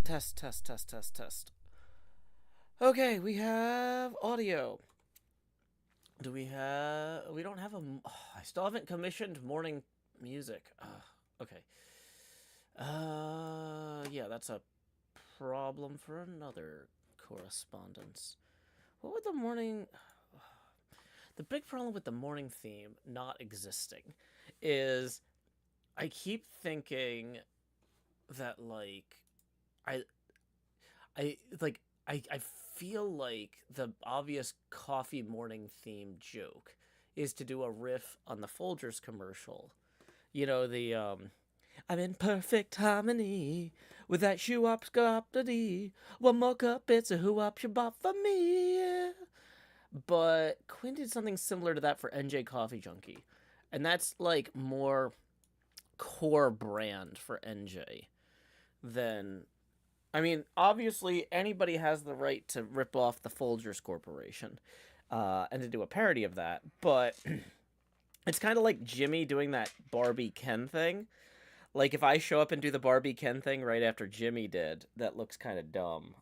Test, test, test, test, test. Okay, we have audio. Do we have... We don't have a... Oh, I still haven't commissioned morning music. Okay. Yeah, that's a problem for another correspondence. What would the morning... The big problem with the morning theme not existing is I keep thinking that, like, I I feel like the obvious coffee morning theme joke is to do a riff on the Folgers commercial. You know, the I'm in perfect harmony with that shoe up scoptity. One more cup, it's a who up you bought for me. But Quinn did something similar to that for NJ Coffee Junkie. And that's like more core brand for NJ than... I mean, obviously, anybody has the right to rip off the Folgers Corporation and to do a parody of that, but it's kind of like Jimmy doing that Barbie Ken thing. Like, if I show up and do the Barbie Ken thing right after Jimmy did, that looks kind of dumb.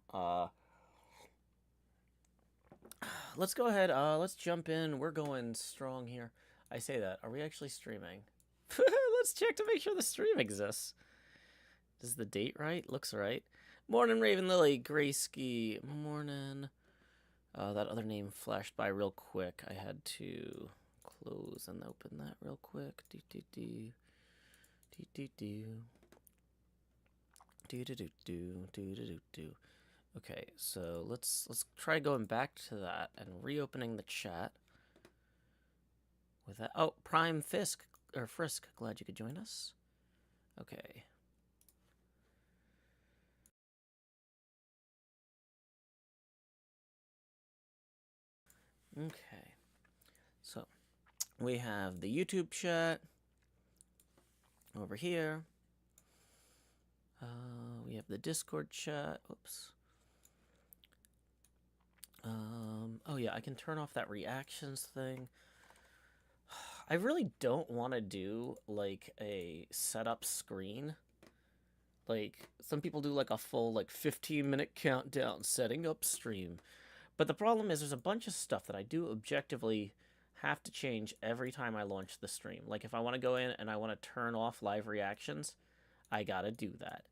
Let's go ahead. Let's jump in. We're going strong here. I say that. Are we actually streaming? Let's check to make sure the stream exists. Is the date right? Looks right. Morning, Raven Lily. Grayski. Morning. That other name flashed by real quick. I had to close and open that real quick. Do-do-do. Do-do-do. Do-do-do-do. Do-do-do-do. Okay, so let's try going back to that and reopening the chat. With that. Oh, Prime Fisk or Frisk. Glad you could join us. Okay. Okay, so we have the YouTube chat over here. We have the Discord chat. Oops. Oh yeah, I can turn off that reactions thing. I really don't want to do like a setup screen. Like some people do like a full like 15-minute countdown setting up stream. But the problem is there's a bunch of stuff that I do objectively have to change every time I launch the stream. Like if I want to go in and I want to turn off live reactions, I gotta do that.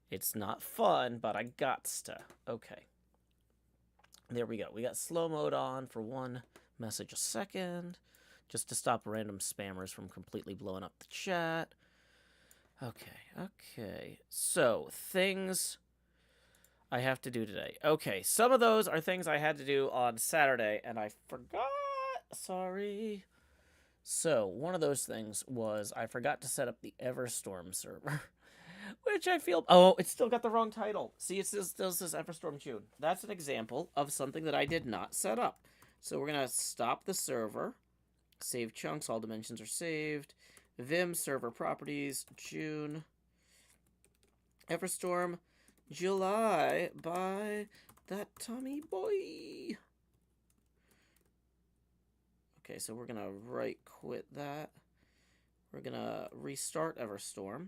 It's not fun, but I gots to. Okay. There we go. We got slow mode on for one message a second, just to stop random spammers from completely blowing up the chat. Okay. So, things I have to do today. Okay, some of those are things I had to do on Saturday, and I forgot. Sorry. So, one of those things was I forgot to set up the Everstorm server, which I feel... Oh, it's still got the wrong title. See, it still says Everstorm June. That's an example of something that I did not set up. So, we're going to stop the server. Save chunks. All dimensions are saved. Vim server properties. June. Everstorm July by that Tommy boy. Okay, so we're gonna right quit that. We're gonna restart Everstorm.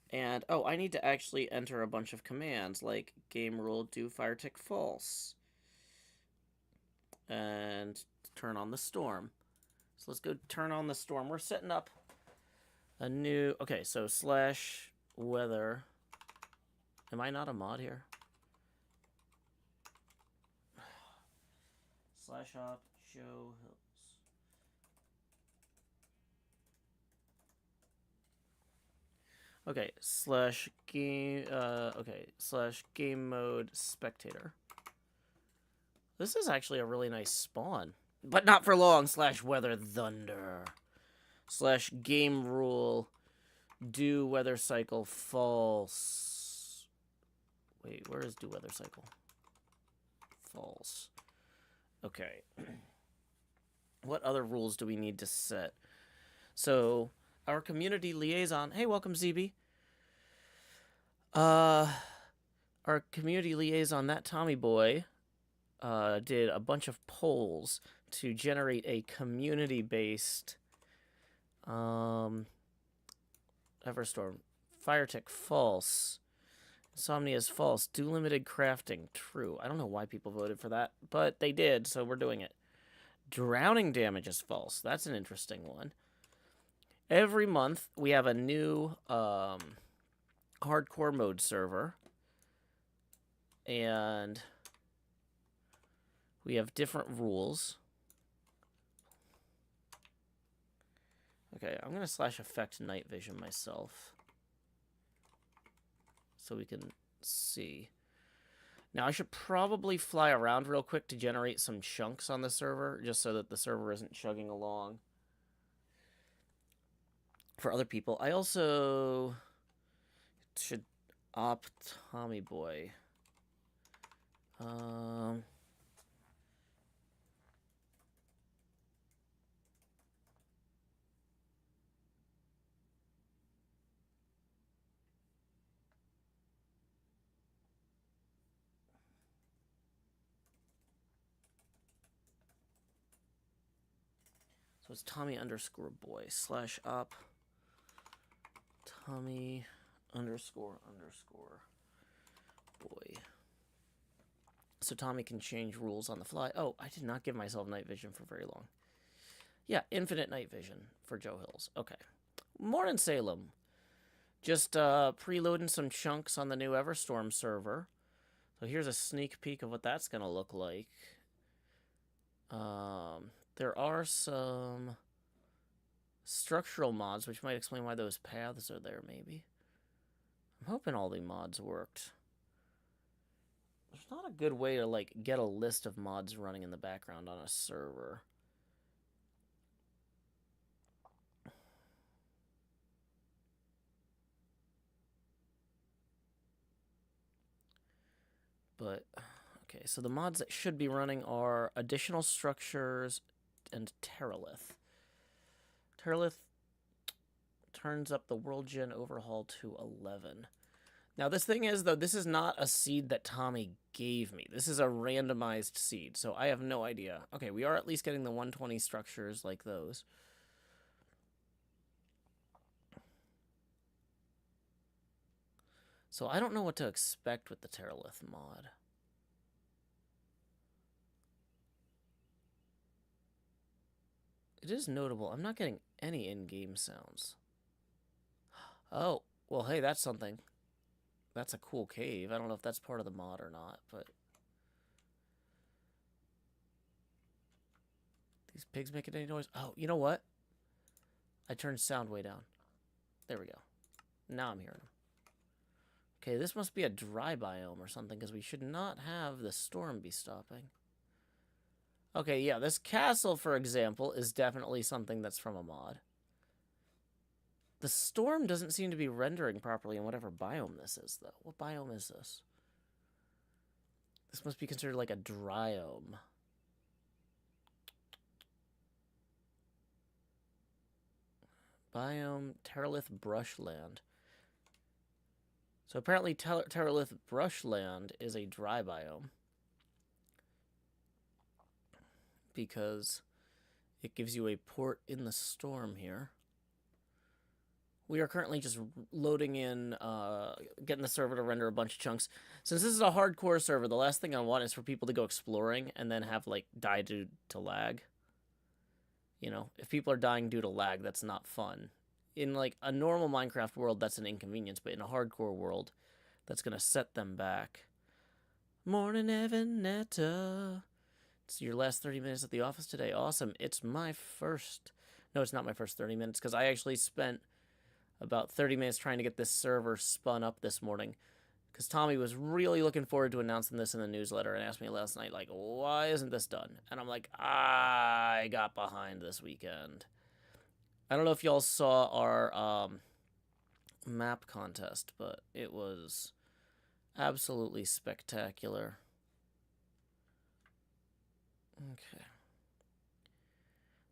And, oh, I need to actually enter a bunch of commands, like game rule do fire tick false. And turn on the storm. So let's go turn on the storm. We're setting up a new... Okay, so slash weather... Am I not a mod here? Slash op Joe Hills. Okay, slash game slash game mode spectator. This is actually a really nice spawn. But not for long, slash weather thunder. Slash game rule do weather cycle false. Wait, where is do weather cycle? False. Okay. What other rules do we need to set? So, our community liaison... Hey, welcome, ZB. Our community liaison, that Tommy boy, did a bunch of polls to generate a community-based Everstorm Firetick false. Insomnia is false. Do limited crafting. True. I don't know why people voted for that, but they did, so we're doing it. Drowning damage is false. That's an interesting one. Every month, we have a new hardcore mode server. And we have different rules. Okay, I'm going to / effect night vision myself. So we can see. Now, I should probably fly around real quick to generate some chunks on the server, just so that the server isn't chugging along for other people. I also should opt Tommy Boy. So it's Tommy _ boy / op Tommy _ boy. So Tommy can change rules on the fly. Oh, I did not give myself night vision for very long. Yeah, infinite night vision for Joe Hills. Okay. Morning, Salem. Just preloading some chunks on the new Everstorm server. So here's a sneak peek of what that's going to look like. There are some structural mods, which might explain why those paths are there, maybe. I'm hoping all the mods worked. There's not a good way to, like, get a list of mods running in the background on a server. But, okay, so the mods that should be running are additional structures and Terralith. Terralith turns up the World Gen overhaul to 11. Now, this thing is, though, this is not a seed that Tommy gave me. This is a randomized seed, so I have no idea. Okay, we are at least getting the 120 structures like those. So I don't know what to expect with the Terralith mod. It is notable. I'm not getting any in-game sounds. Oh, well, hey, that's something. That's a cool cave. I don't know if that's part of the mod or not, but... These pigs making any noise? Oh, you know what? I turned sound way down. There we go. Now I'm hearing them. Okay, this must be a dry biome or something, because we should not have the storm be stopping. Okay, yeah, this castle, for example, is definitely something that's from a mod. The storm doesn't seem to be rendering properly in whatever biome this is, though. What biome is this? This must be considered like a dryome. Biome Terralith Brushland. So apparently Terralith Brushland is a dry biome. Because it gives you a port in the storm here. We are currently just loading in, getting the server to render a bunch of chunks. Since this is a hardcore server, the last thing I want is for people to go exploring and then have, like, die due to lag. You know, if people are dying due to lag, that's not fun. In, like, a normal Minecraft world, that's an inconvenience, but in a hardcore world, that's gonna set them back. Morning, Evanetta. It's your last 30 minutes at the office today. Awesome. It's my first... No, it's not my first 30 minutes, because I actually spent about 30 minutes trying to get this server spun up this morning, because Tommy was really looking forward to announcing this in the newsletter and asked me last night, like, why isn't this done? And I'm like, I got behind this weekend. I don't know if y'all saw our map contest, but it was absolutely spectacular. Okay.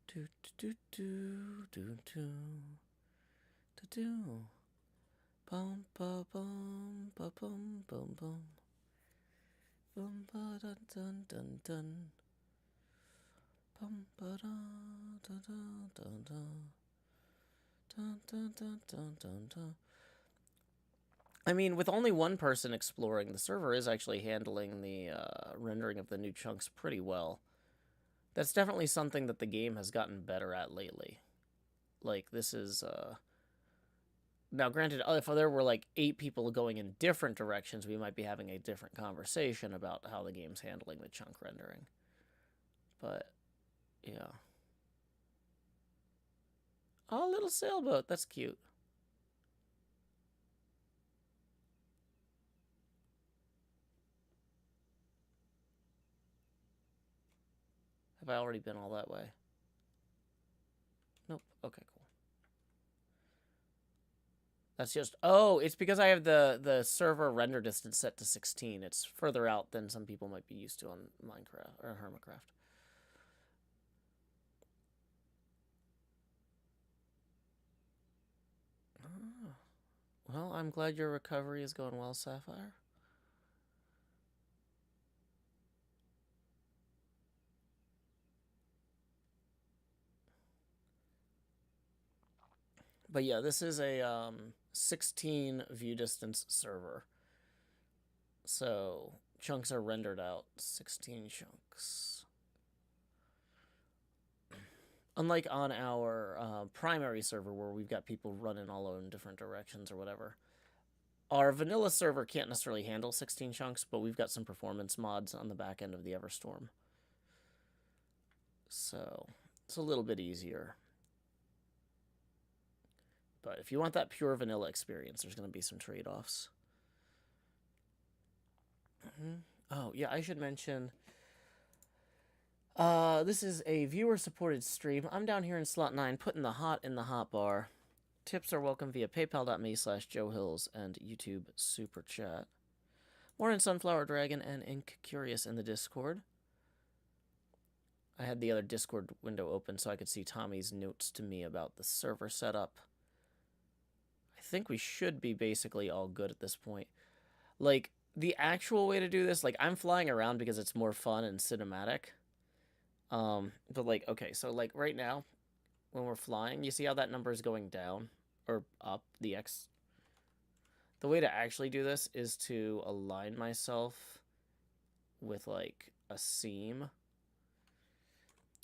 Do do do do do do do. Bum ba bum ba bum bum bum. Bum ba dun dun dun dun. Bum ba da da da da da. Dun dun dun dun dun dun. I mean, with only one person exploring, the server is actually handling the rendering of the new chunks pretty well. That's definitely something that the game has gotten better at lately. Like, this is... Now, granted, if there were like 8 people going in different directions, we might be having a different conversation about how the game's handling the chunk rendering. But, yeah. Oh, little sailboat. That's cute. Have I already been all that way? Nope. Okay, cool. That's just... Oh, it's because I have the server render distance set to 16. It's further out than some people might be used to on Minecraft or Hermitcraft. Oh. Well, I'm glad your recovery is going well, Sapphire. But yeah, this is a 16 view distance server. So chunks are rendered out 16 chunks. Unlike on our primary server where we've got people running all in different directions or whatever. Our vanilla server can't necessarily handle 16 chunks, but we've got some performance mods on the back end of the Everstorm. So it's a little bit easier. But if you want that pure vanilla experience, there's going to be some trade-offs. Oh, yeah, I should mention... this is a viewer-supported stream. I'm down here in slot 9, putting the hot in the hot bar. Tips are welcome via paypal.me/JoeHills and YouTube Super Chat. More in Sunflower Dragon and Ink Curious in the Discord. I had the other Discord window open so I could see Tommy's notes to me about the server setup. I think we should be basically all good at this point. Like, the actual way to do this, like, I'm flying around because it's more fun and cinematic. But, like, okay, so, like, right now, when we're flying, you see how that number is going down? Or up, the X. The way to actually do this is to align myself with, like, a seam.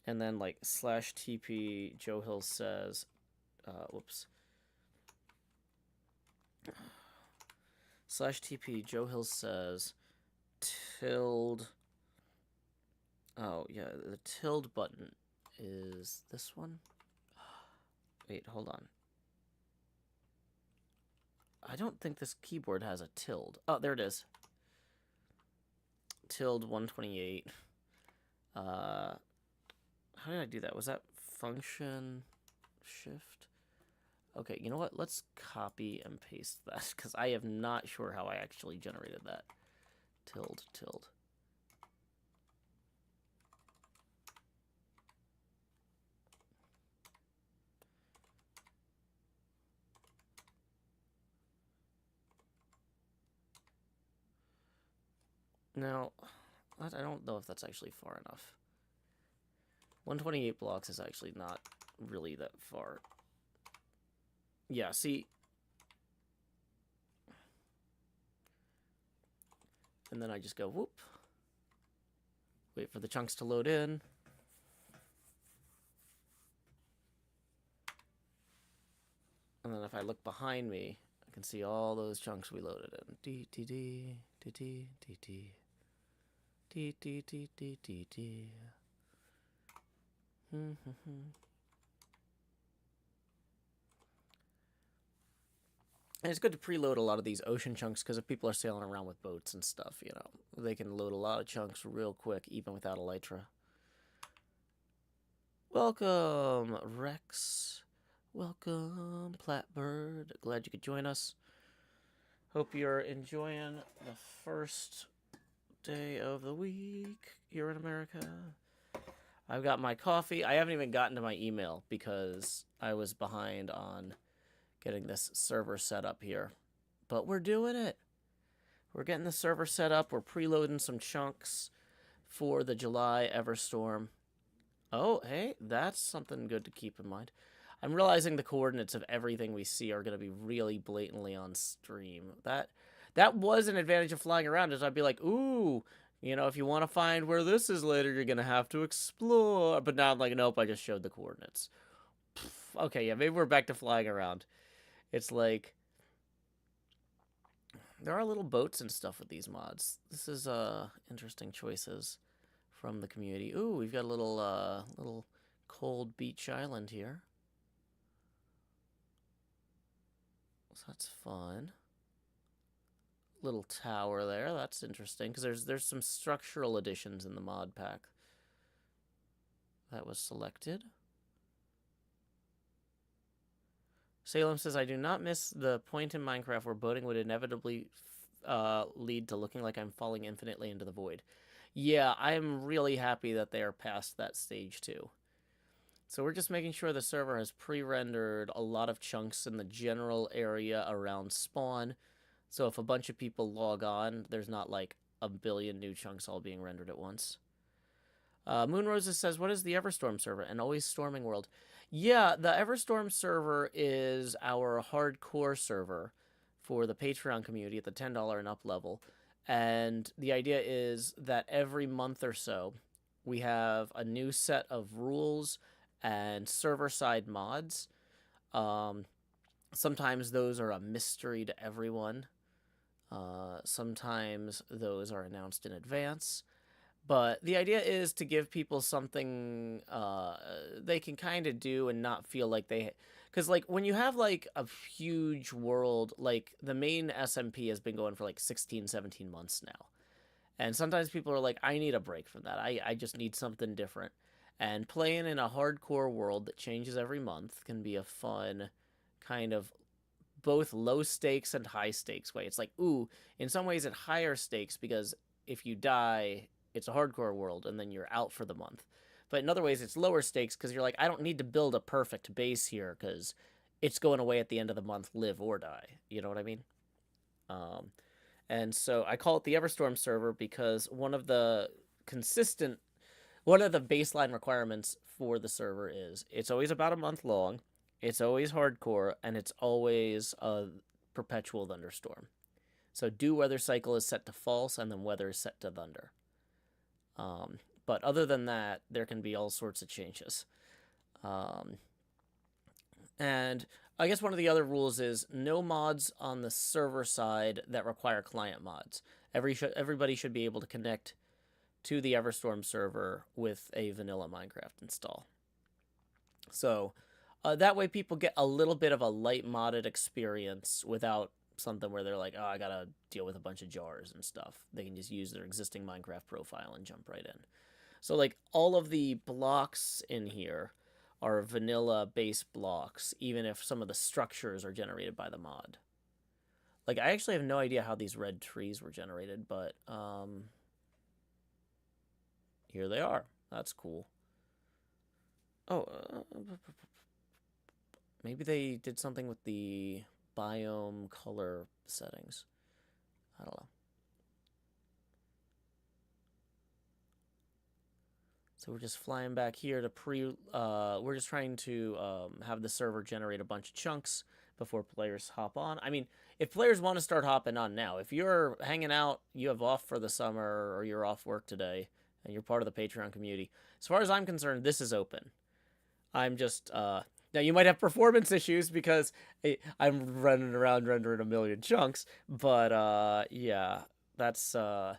And then, like, /TP Joe Hill says, whoops. /TP Joe Hill says, tilde. Oh, yeah, the tilde button is this one. Wait, hold on. I don't think this keyboard has a tilde. Oh, there it is. Tilde 128. How did I do that? Was that function shift? Okay, you know what? Let's copy and paste that, because I am not sure how I actually generated that. Tilde, tilde. Now, I don't know if that's actually far enough. 128 blocks is actually not really that far. Yeah, see? And then I just go, whoop. Wait for the chunks to load in. And then if I look behind me, I can see all those chunks we loaded in. D, D, D, D, D, D, D. D, D, D, D, D, D. And it's good to preload a lot of these ocean chunks, because if people are sailing around with boats and stuff, you know, they can load a lot of chunks real quick, even without Elytra. Welcome, Rex. Welcome, Platbird. Glad you could join us. Hope you're enjoying the first day of the week here in America. I've got my coffee. I haven't even gotten to my email because I was behind on getting this server set up here. But we're doing it. We're getting the server set up. We're preloading some chunks for the July Everstorm. Oh, hey, that's something good to keep in mind. I'm realizing the coordinates of everything we see are going to be really blatantly on stream. That was an advantage of flying around, is I'd be like, ooh, you know, if you want to find where this is later, you're going to have to explore. But now I'm like, nope, I just showed the coordinates. Okay, yeah, maybe we're back to flying around. It's like, there are little boats and stuff with these mods. This is interesting choices from the community. Ooh, we've got a little cold beach island here. So that's fun. Little tower there. That's interesting because there's some structural additions in the mod pack. That was selected. Salem says, I do not miss the point in Minecraft where boating would inevitably lead to looking like I'm falling infinitely into the void. Yeah, I'm really happy that they are past that stage too. So we're just making sure the server has pre-rendered a lot of chunks in the general area around spawn. So if a bunch of people log on, there's not like a billion new chunks all being rendered at once. Moonroses says, what is the Everstorm server? An always storming world. Yeah, the Everstorm server is our hardcore server for the Patreon community at the $10 and up level. And the idea is that every month or so, we have a new set of rules and server-side mods. Sometimes those are a mystery to everyone. Sometimes those are announced in advance. But the idea is to give people something they can kind of do and not feel like they... Because, like, when you have, like, a huge world, like, the main SMP has been going for, like, 16, 17 months now. And sometimes people are like, I need a break from that. I just need something different. And playing in a hardcore world that changes every month can be a fun kind of both low stakes and high stakes way. It's like, ooh, in some ways it's higher stakes because if you die, it's a hardcore world and then you're out for the month. But in other ways, it's lower stakes because you're like, I don't need to build a perfect base here because it's going away at the end of the month, live or die. You know what I mean? And so I call it the Everstorm server because one of the baseline requirements for the server is it's always about a month long, it's always hardcore, and it's always a perpetual thunderstorm. So do weather cycle is set to false, and then weather is set to thunder. But other than that, there can be all sorts of changes. And I guess one of the other rules is no mods on the server side that require client mods. Everybody should be able to connect to the Everstorm server with a vanilla Minecraft install. So that way people get a little bit of a light modded experience without something where they're like, oh, I gotta deal with a bunch of jars and stuff. They can just use their existing Minecraft profile and jump right in. So, like, all of the blocks in here are vanilla base blocks, even if some of the structures are generated by the mod. Like, I actually have no idea how these red trees were generated, but here they are. That's cool. Oh, maybe they did something with the biome color settings. I don't know. So we're just flying back here to we're just trying to have the server generate a bunch of chunks before players hop on. I mean, if players want to start hopping on now, if you're hanging out, you have off for the summer, or you're off work today, and you're part of the Patreon community, as far as I'm concerned, this is open. I'm just, now you might have performance issues because I'm running around rendering a million chunks, but yeah, that's, so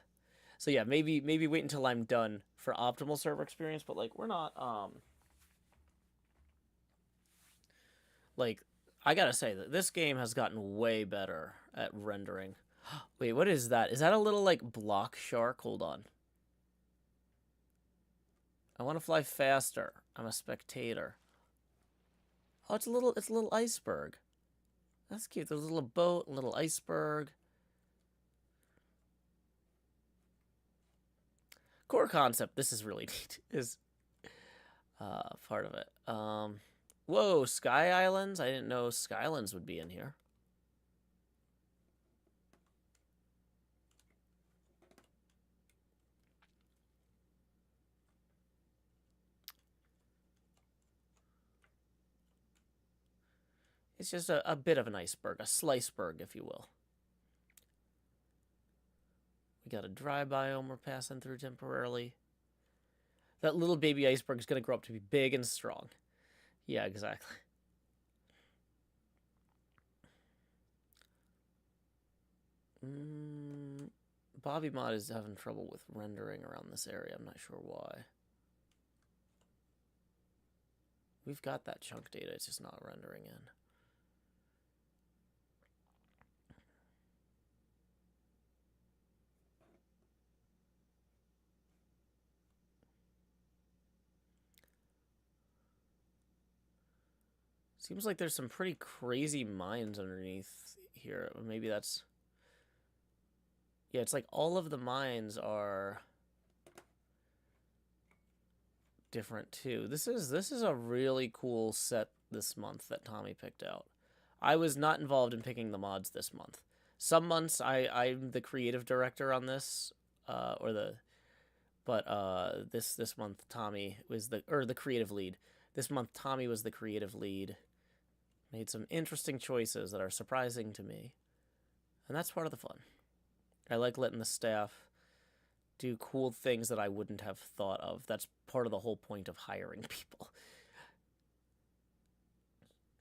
yeah, maybe wait until I'm done for optimal server experience, but like we're not like I gotta say that this game has gotten way better at rendering. Wait, what is that? Is that a little like block shark? Hold on. I want to fly faster. I'm a spectator. Oh, it's a little iceberg. That's cute. There's a little boat, a little iceberg. Core concept, this is really neat, is part of it. Whoa, Sky Islands? I didn't know Skylands would be in here. It's just a bit of an iceberg, a sliceberg, if you will. We got a dry biome we're passing through temporarily. That little baby iceberg is going to grow up to be big and strong. Yeah, exactly. Bobby Mod is having trouble with rendering around this area. I'm not sure why. We've got that chunk data. It's just not rendering in. Seems like there's some pretty crazy mines underneath here. Maybe that's... Yeah, it's like all of the mines are different too. This is a really cool set this month that Tommy picked out. I was not involved in picking the mods this month. Some months I'm the creative director on this, but this month Tommy was the creative lead. This month Tommy was the creative lead. Made some interesting choices that are surprising to me, and that's part of the fun. I like letting the staff do cool things that I wouldn't have thought of. That's part of the whole point of hiring people.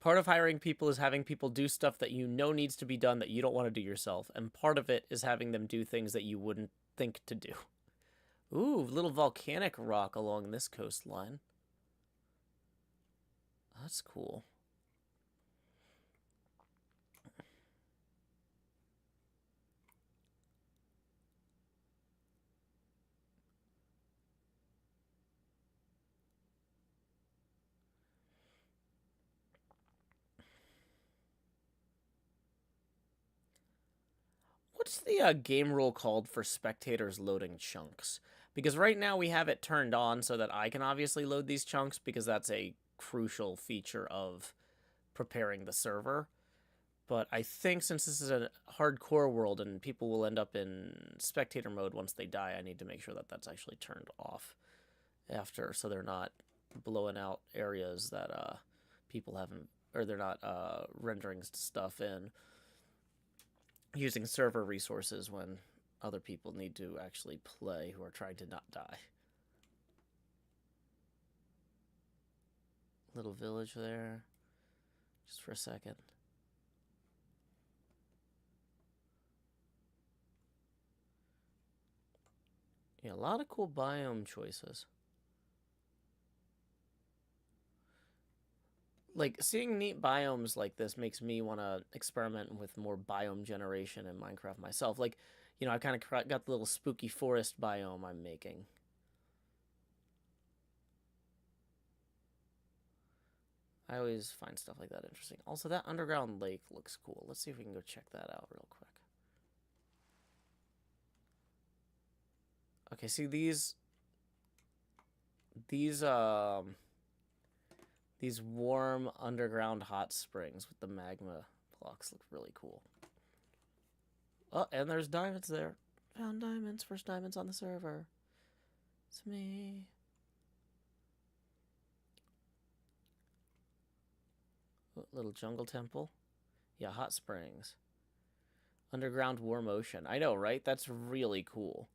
Part of hiring people is having people do stuff that you know needs to be done that you don't want to do yourself, and part of it is having them do things that you wouldn't think to do. Ooh, little volcanic rock along this coastline. That's cool. What's the game rule called for spectators loading chunks? Because right now we have it turned on so that I can obviously load these chunks because that's a crucial feature of preparing the server. But I think since this is a hardcore world and people will end up in spectator mode once they die, I need to make sure that that's actually turned off after, so they're not blowing out areas that people haven't, or they're not rendering stuff in using server resources when other people need to actually play who are trying to not die. Little village there, just for a second. Yeah, a lot of cool biome choices. Like, seeing neat biomes like this makes me want to experiment with more biome generation in Minecraft myself. Like, you know, I kind of got the little spooky forest biome I'm making. I always find stuff like that interesting. Also, that underground lake looks cool. Let's see if we can go check that out real quick. Okay, see these warm underground hot springs with the magma blocks look really cool. Oh, and there's diamonds there. Found diamonds. First diamonds on the server. It's me. Little jungle temple. Yeah, hot springs. Underground warm ocean. I know, right? That's really cool.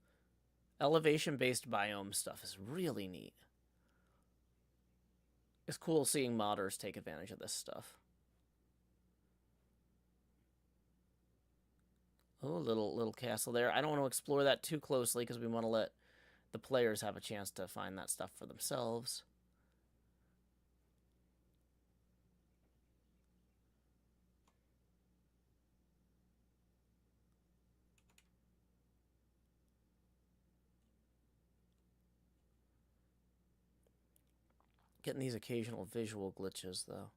Elevation-based biome stuff is really neat. It's cool seeing modders take advantage of this stuff. Oh, little castle there. I don't want to explore that too closely because we want to let the players have a chance to find that stuff for themselves. Getting these occasional visual glitches, though.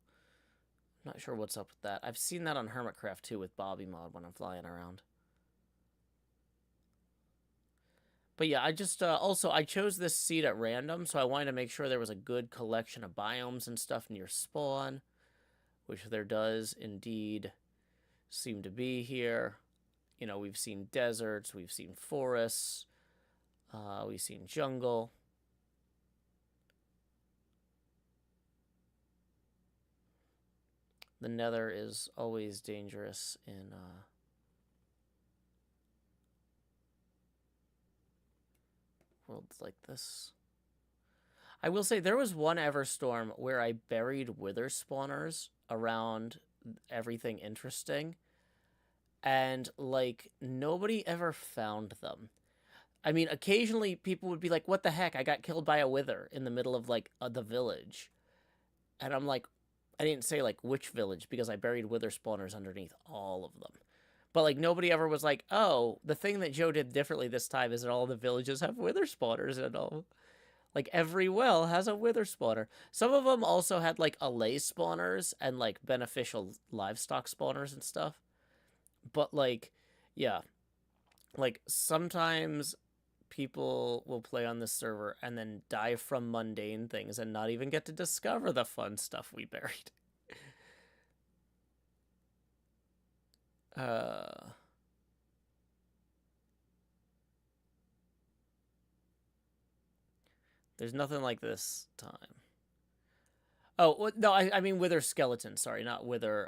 Not sure what's up with that. I've seen that on Hermitcraft, too, with Bobby Mod when I'm flying around. But yeah, I just, also, I chose this seed at random, so I wanted to make sure there was a good collection of biomes and stuff near spawn, which there does indeed seem to be here. You know, we've seen deserts, we've seen forests, we've seen jungle. the nether is always dangerous in worlds like this. I will say there was one Everstorm where I buried wither spawners around everything interesting, and like nobody ever found them. I mean, occasionally people would be like, "What the heck? I got killed by a wither in the middle of like the village," and I'm like, I didn't say like which village because I buried wither spawners underneath all of them. But like nobody ever was like, "Oh, the thing that Joe did differently this time is that all the villages have wither spawners and all." Like every well has a wither spawner. Some of them also had like allay spawners and like beneficial livestock spawners and stuff. But like, yeah, like sometimes people will play on this server and then die from mundane things and not even get to discover the fun stuff we buried. There's nothing like this time. Oh, no, I mean wither skeleton, sorry, not wither,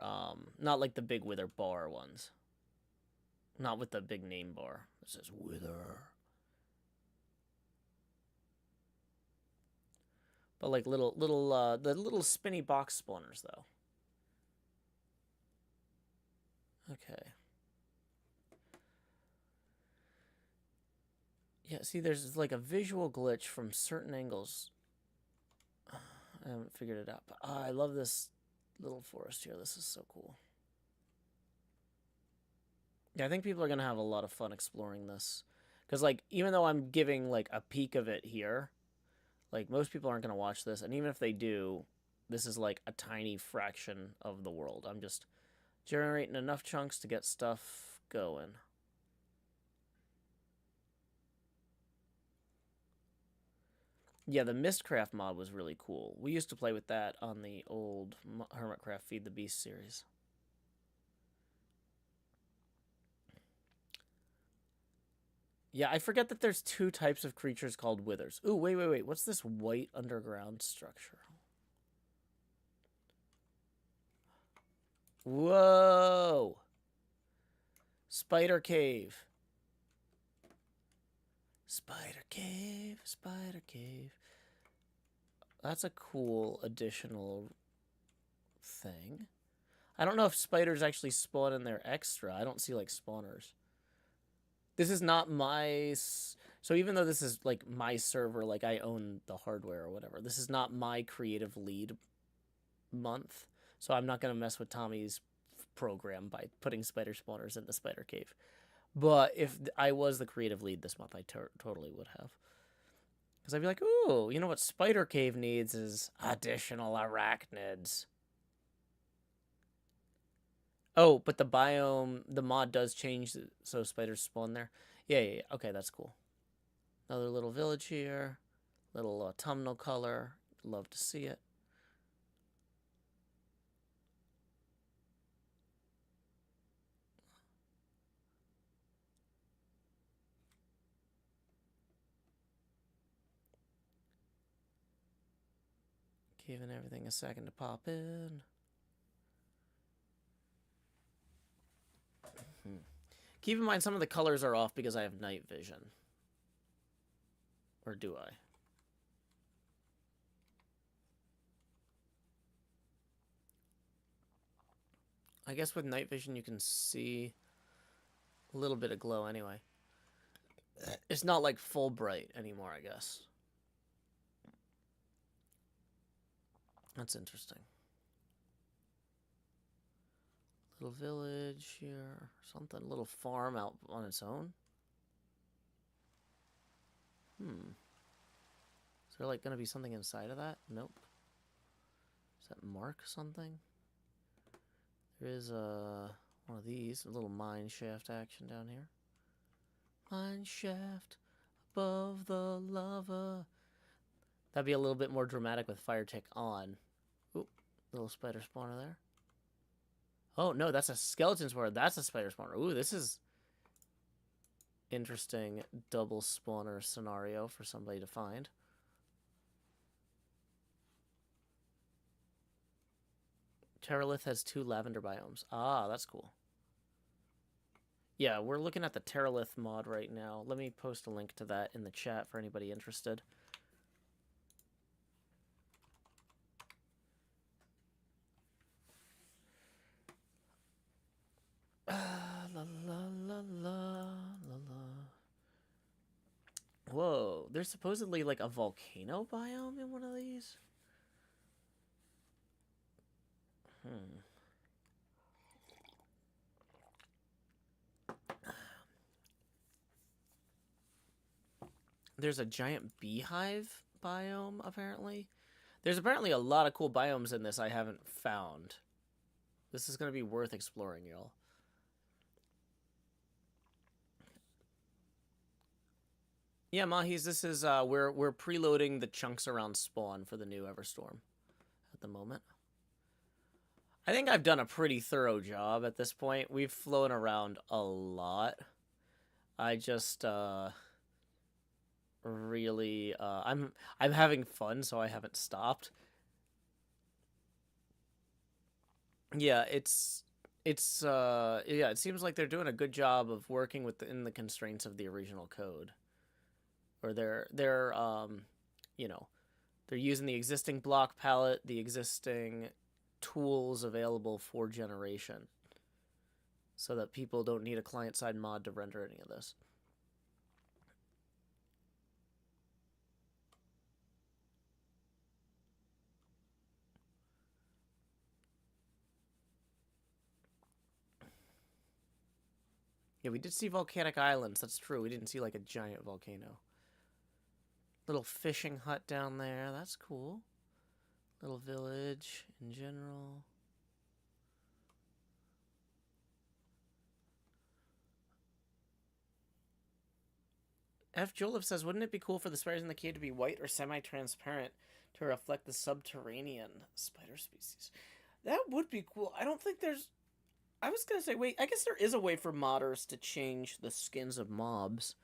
not like the big wither bar ones. Not with the big name bar. It says wither. But like the little spinny box spawners though. Okay. Yeah, see, there's like a visual glitch from certain angles. I haven't figured it out, but I love this little forest here. This is so cool. Yeah, I think people are gonna have a lot of fun exploring this. Because, like, even though I'm giving, like, a peek of it here, like, most people aren't gonna watch this, and even if they do, this is, like, a tiny fraction of the world. I'm just generating enough chunks to get stuff going. Yeah, the Mistcraft mod was really cool. We used to play with that on the old Hermitcraft Feed the Beast series. Yeah, I forget that there's two types of creatures called withers. Ooh, wait. What's this white underground structure? Whoa! Spider cave. Spider cave, spider cave. That's a cool additional thing. I don't know if spiders actually spawn in there extra. I don't see, like, spawners. This is not my... So even though this is, like, my server, like, I own the hardware or whatever, this is not my creative lead month. So I'm not going to mess with Tommy's program by putting spider spawners in the spider cave. But if I was the creative lead this month, I totally would have. Because I'd be like, ooh, you know what Spider Cave needs is additional arachnids. Oh, but the biome, the mod does change so spiders spawn there. Yeah. Okay, that's cool. Another little village here. Little autumnal color. Love to see it. Giving everything a second to pop in. Keep in mind some of the colors are off because I have night vision. Or do I? I guess with night vision you can see a little bit of glow anyway. It's not like full bright anymore, I guess. That's interesting. Little village here. Something. Little farm out on its own. Is there like going to be something inside of that? Nope. Does that mark something? There is one of these. A little mine shaft action down here. Mine shaft above the lava. That'd be a little bit more dramatic with fire tick on. Ooh, little spider spawner there. Oh, no, that's a skeleton spawner. That's a spider spawner. Ooh, this is interesting double spawner scenario for somebody to find. Terralith has 2 lavender biomes. Ah, that's cool. Yeah, we're looking at the Terralith mod right now. Let me post a link to that in the chat for anybody interested. La, la, la, la, la. Whoa, there's supposedly like a volcano biome in one of these? There's a giant beehive biome, apparently. There's apparently a lot of cool biomes in this I haven't found. This is going to be worth exploring, y'all. Yeah, Mahis, this is, we're preloading the chunks around spawn for the new Everstorm at the moment. I think I've done a pretty thorough job at this point. We've flown around a lot. I just, really, I'm having fun, so I haven't stopped. Yeah, yeah, it seems like they're doing a good job of working within the constraints of the original code. Or they're you know, they're using the existing block palette, the existing tools available for generation, so that people don't need a client-side mod to render any of this. Yeah, we did see volcanic islands. That's true. We didn't see like a giant volcano. Little fishing hut down there. That's cool. Little village in general. F. Joliffe says, wouldn't it be cool for the spiders in the cave to be white or semi-transparent to reflect the subterranean spider species? That would be cool. I don't think there's... I was going to say, wait, I guess there is a way for modders to change the skins of mobs.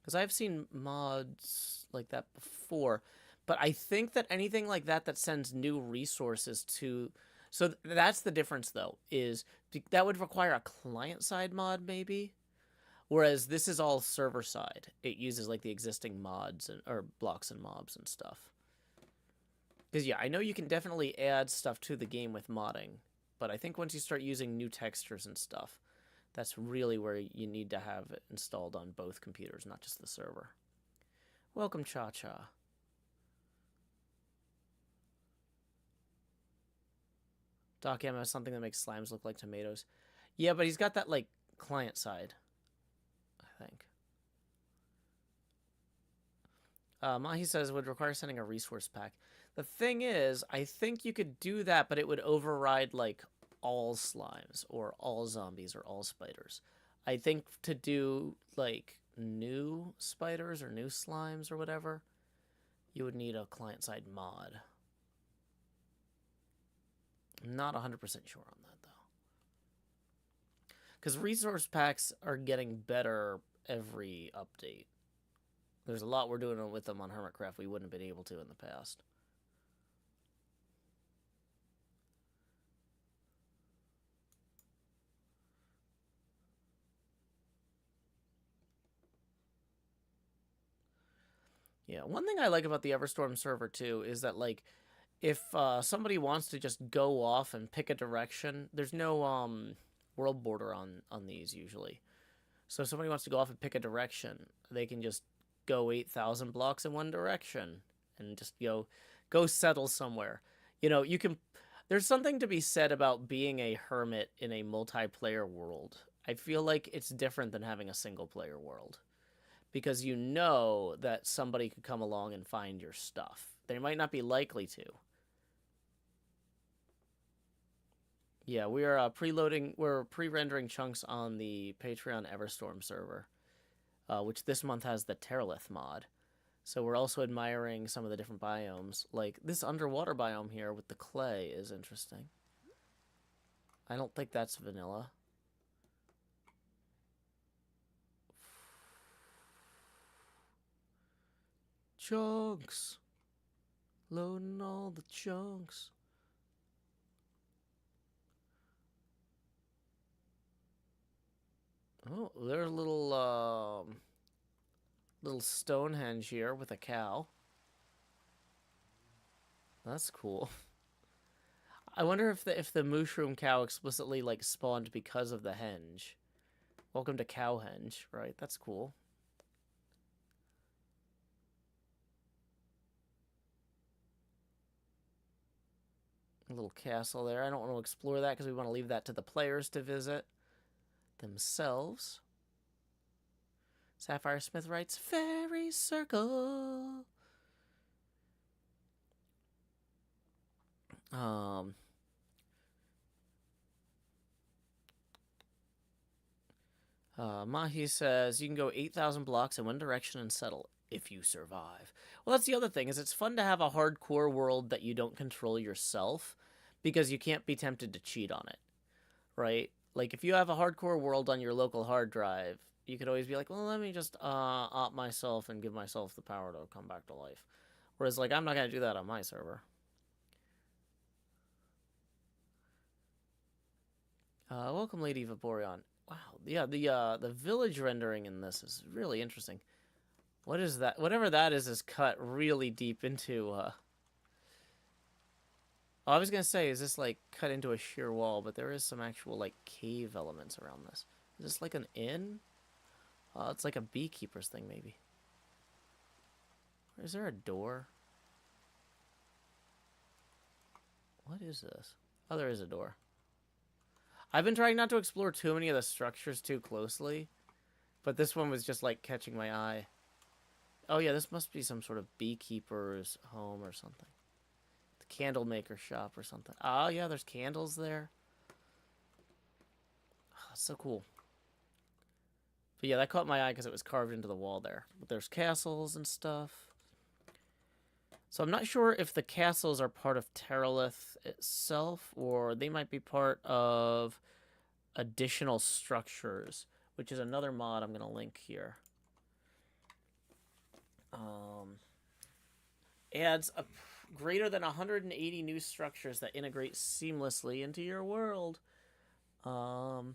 Because I've seen mods like that before. But I think that anything like that that sends new resources to... So that's the difference, though, is that would require a client-side mod, maybe? Whereas this is all server-side. It uses, like, the existing mods or blocks and mobs and stuff. Because, yeah, I know you can definitely add stuff to the game with modding. But I think once you start using new textures and stuff, that's really where you need to have it installed on both computers, not just the server. Welcome, Cha-Cha. Doc M has something that makes slimes look like tomatoes. Yeah, but he's got that, like, client side, I think. Mahi says would require sending a resource pack. The thing is, I think you could do that, but it would override, like, all slimes or all zombies or all spiders. I think to do, like, new spiders or new slimes or whatever, you would need a client-side mod. I'm not 100% sure on that, though. Because resource packs are getting better every update. There's a lot we're doing with them on Hermitcraft we wouldn't have been able to in the past. Yeah, one thing I like about the Everstorm server, too, is that, like, if somebody wants to just go off and pick a direction, there's no world border on these, usually. So if somebody wants to go off and pick a direction, they can just go 8,000 blocks in one direction and just go settle somewhere. You know, you can... There's something to be said about being a hermit in a multiplayer world. I feel like it's different than having a single-player world. Because you know that somebody could come along and find your stuff. They might not be likely to. Yeah, we are we're pre-rendering chunks on the Patreon Everstorm server, which this month has the Terralith mod. So we're also admiring some of the different biomes. Like, this underwater biome here with the clay is interesting. I don't think that's vanilla. Chunks. Loading all the chunks. Oh, there's a little Stonehenge here with a cow. That's cool. I wonder if the mushroom cow explicitly like spawned because of the henge. Welcome to Cowhenge, right? That's cool. A little castle there. I don't want to explore that because we want to leave that to the players to visit themselves. Sapphire Smith writes, Fairy Circle. Mahi says, you can go 8,000 blocks in one direction and settle if you survive. Well, that's the other thing, is it's fun to have a hardcore world that you don't control yourself because you can't be tempted to cheat on it, right? Like, if you have a hardcore world on your local hard drive, you could always be like, well, let me just op myself and give myself the power to come back to life. Whereas, like, I'm not going to do that on my server. Welcome, Lady Vaporeon. Wow, yeah, the village rendering in this is really interesting. What is that? Whatever that is cut really deep into, Oh, I was gonna say, is this, like, cut into a sheer wall, but there is some actual, like, cave elements around this. Is this, like, an inn? It's like a beekeeper's thing, maybe. Is there a door? What is this? Oh, there is a door. I've been trying not to explore too many of the structures too closely, but this one was just, like, catching my eye. Oh, yeah, this must be some sort of beekeeper's home or something. The candle maker shop or something. Oh, yeah, there's candles there. Oh, that's so cool. But yeah, that caught my eye because it was carved into the wall there. But there's castles and stuff. So I'm not sure if the castles are part of Terralith itself, or they might be part of additional structures, which is another mod I'm going to link here. Adds a greater than 180 new structures that integrate seamlessly into your world. So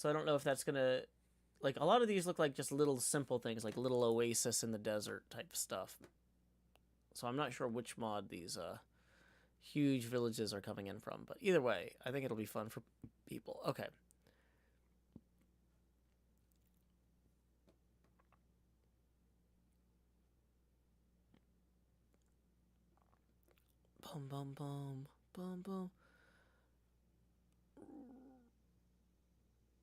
I don't know if that's going to... Like, a lot of these look like just little simple things, like little oasis in the desert type stuff. So I'm not sure which mod these huge villages are coming in from. But either way, I think it'll be fun for people. Okay. Boom, boom, boom. Boom, boom.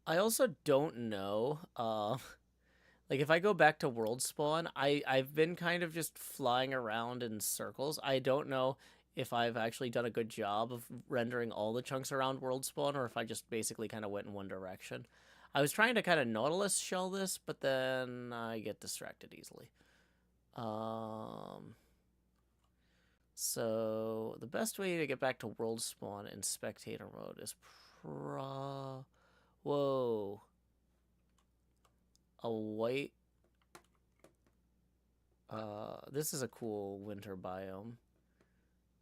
I also don't know. Like, if I go back to World Spawn, I've been kind of just flying around in circles. I don't know if I've actually done a good job of rendering all the chunks around World Spawn, or if I just basically kind of went in one direction. I was trying to kind of Nautilus shell this, but then I get distracted easily. So the best way to get back to World Spawn in Spectator mode is Whoa. A white... this is a cool winter biome.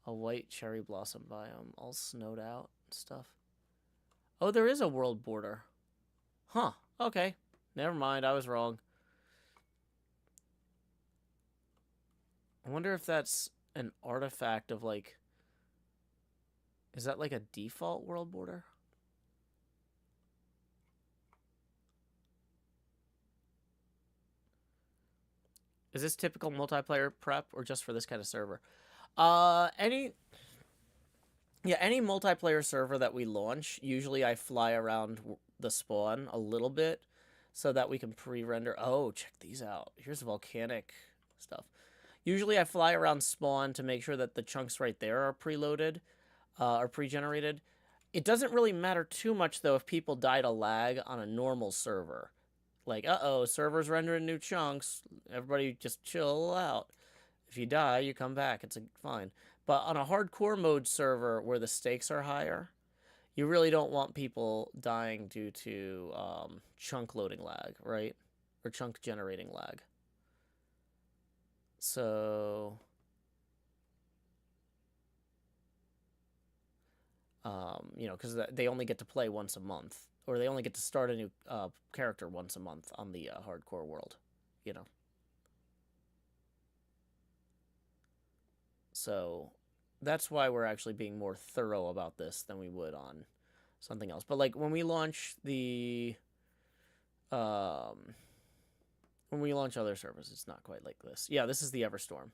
A white cherry blossom biome, all snowed out and stuff. Oh, there is a world border. Huh, okay. Never mind, I was wrong. I wonder if that's an artifact of, like... Is that, like, a default world border? Is this typical multiplayer prep or just for this kind of server? Any multiplayer server that we launch, usually I fly around the spawn a little bit so that we can pre-render. Oh, check these out. Here's volcanic stuff. Usually I fly around spawn to make sure that the chunks right there are preloaded, or pre-generated. It doesn't really matter too much, though, if people die to lag on a normal server. Like, uh-oh, server's rendering new chunks. Everybody just chill out. If you die, you come back. It's fine. But on a hardcore mode server where the stakes are higher, you really don't want people dying due to chunk loading lag, right? Or chunk generating lag. So... you know, because they only get to play once a month. or they only get to start a new character once a month on the hardcore world, you know. So that's why we're actually being more thorough about this than we would on something else. But like when we launch the when we launch other servers, it's not quite like this. Yeah, this is the Everstorm.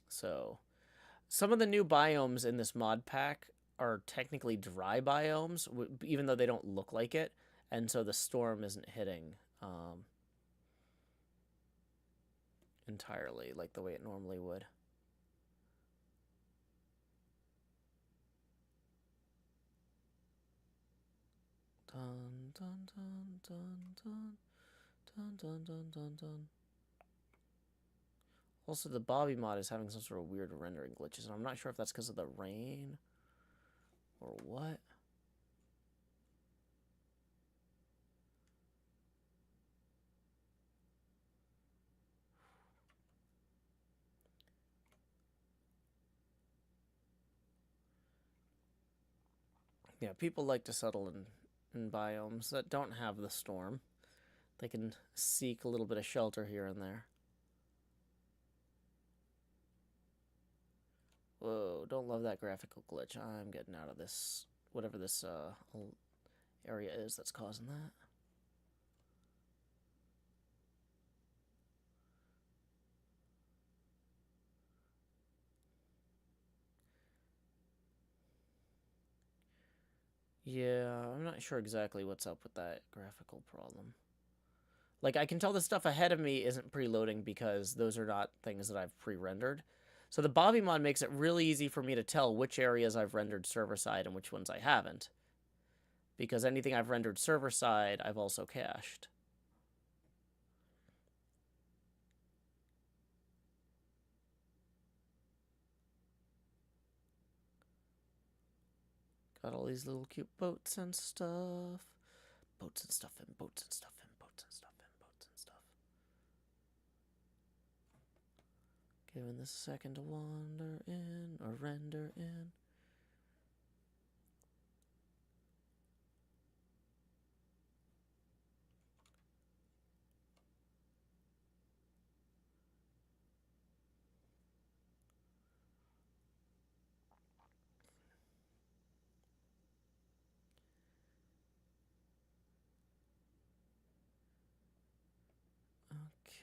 So some of the new biomes in this mod pack are technically dry biomes, even though they don't look like it, and so the storm isn't hitting entirely like the way it normally would. Dun dun dun dun dun dun dun dun dun dun. Also, the Bobby mod is having some sort of weird rendering glitches, and I'm not sure if that's because of the rain or what. Yeah, people like to settle in biomes that don't have the storm. They can seek a little bit of shelter here and there. Whoa, don't love that graphical glitch. I'm getting out of this, whatever this area is that's causing that. Yeah, I'm not sure exactly what's up with that graphical problem. Like, I can tell the stuff ahead of me isn't preloading because those are not things that I've pre-rendered. So the Bobby mod makes it really easy for me to tell which areas I've rendered server-side and which ones I haven't. Because anything I've rendered server-side, I've also cached. Got all these little cute boats and stuff. Boats and stuff and boats and stuff and boats and stuff and boats and stuff. Giving this a second to wander in or render in.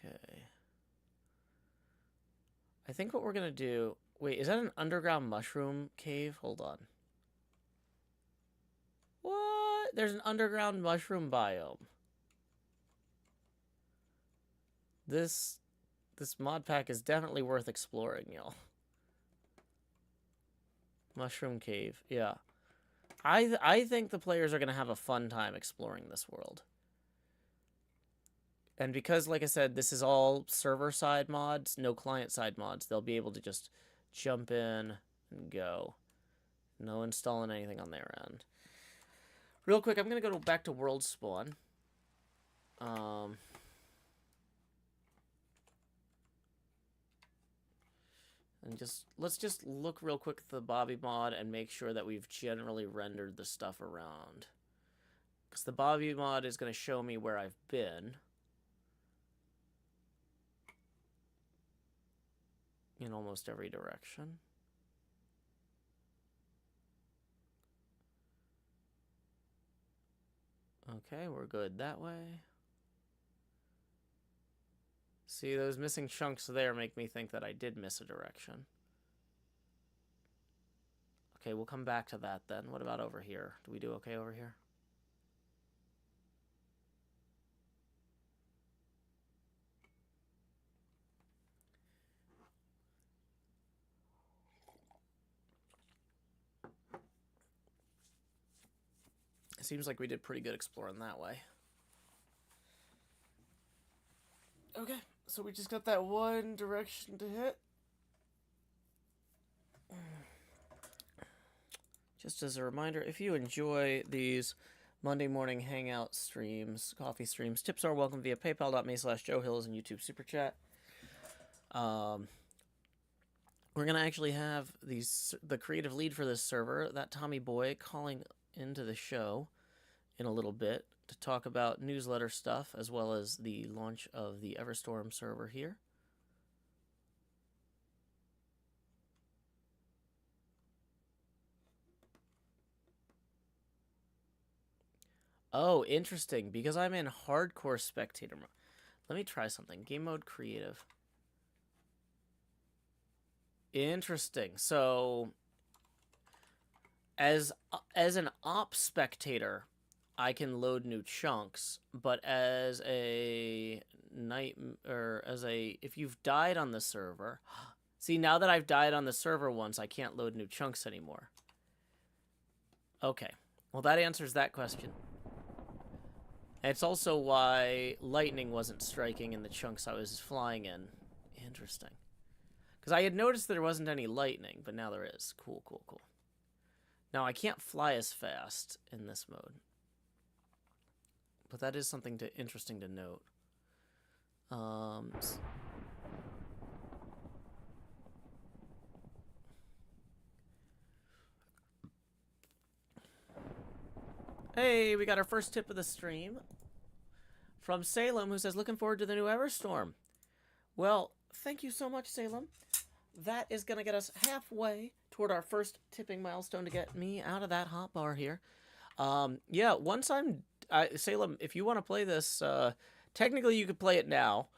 Okay. I think what we're gonna do... Wait, is that an underground mushroom cave? Hold on. What? There's an underground mushroom biome. This mod pack is definitely worth exploring, y'all. Mushroom cave, yeah. I think the players are gonna have a fun time exploring this world. And because, like I said, this is all server-side mods, no client-side mods, they'll be able to just jump in and go. No installing anything on their end. Real quick, I'm going to go back to World Spawn. And let's just look real quick at the Bobby mod and make sure that we've generally rendered the stuff around. Because the Bobby mod is going to show me where I've been. In almost every direction. Okay, we're good that way. See, those missing chunks there make me think that I did miss a direction. Okay, we'll come back to that then. What about over here? Do we do okay over here? It seems like we did pretty good exploring that way. Okay, so we just got that one direction to hit. Just as a reminder, if you enjoy these Monday morning hangout streams, coffee streams, tips are welcome via paypal.me/JoeHills and YouTube Super Chat. We're going to actually have the creative lead for this server, that Tommy Boy, calling into the show in a little bit to talk about newsletter stuff as well as the launch of the Everstorm server here. Oh, interesting, because I'm in hardcore spectator mode. Let me try something. Game mode creative. Interesting. So, as an op spectator, I can load new chunks, but as a if you've died on the server, see, now that I've died on the server once, I can't load new chunks anymore. Okay, well that answers that question. And it's also why lightning wasn't striking in the chunks I was flying in. Interesting. Because I had noticed there wasn't any lightning, but now there is. Cool, cool, cool. Now, I can't fly as fast in this mode. But that is something interesting to note. Hey, we got our first tip of the stream from Salem, who says, looking forward to the new Everstorm. Well, thank you so much, Salem. That is going to get us halfway toward our first tipping milestone to get me out of that hot bar here. Yeah, once Salem, if you want to play this, technically you could play it now.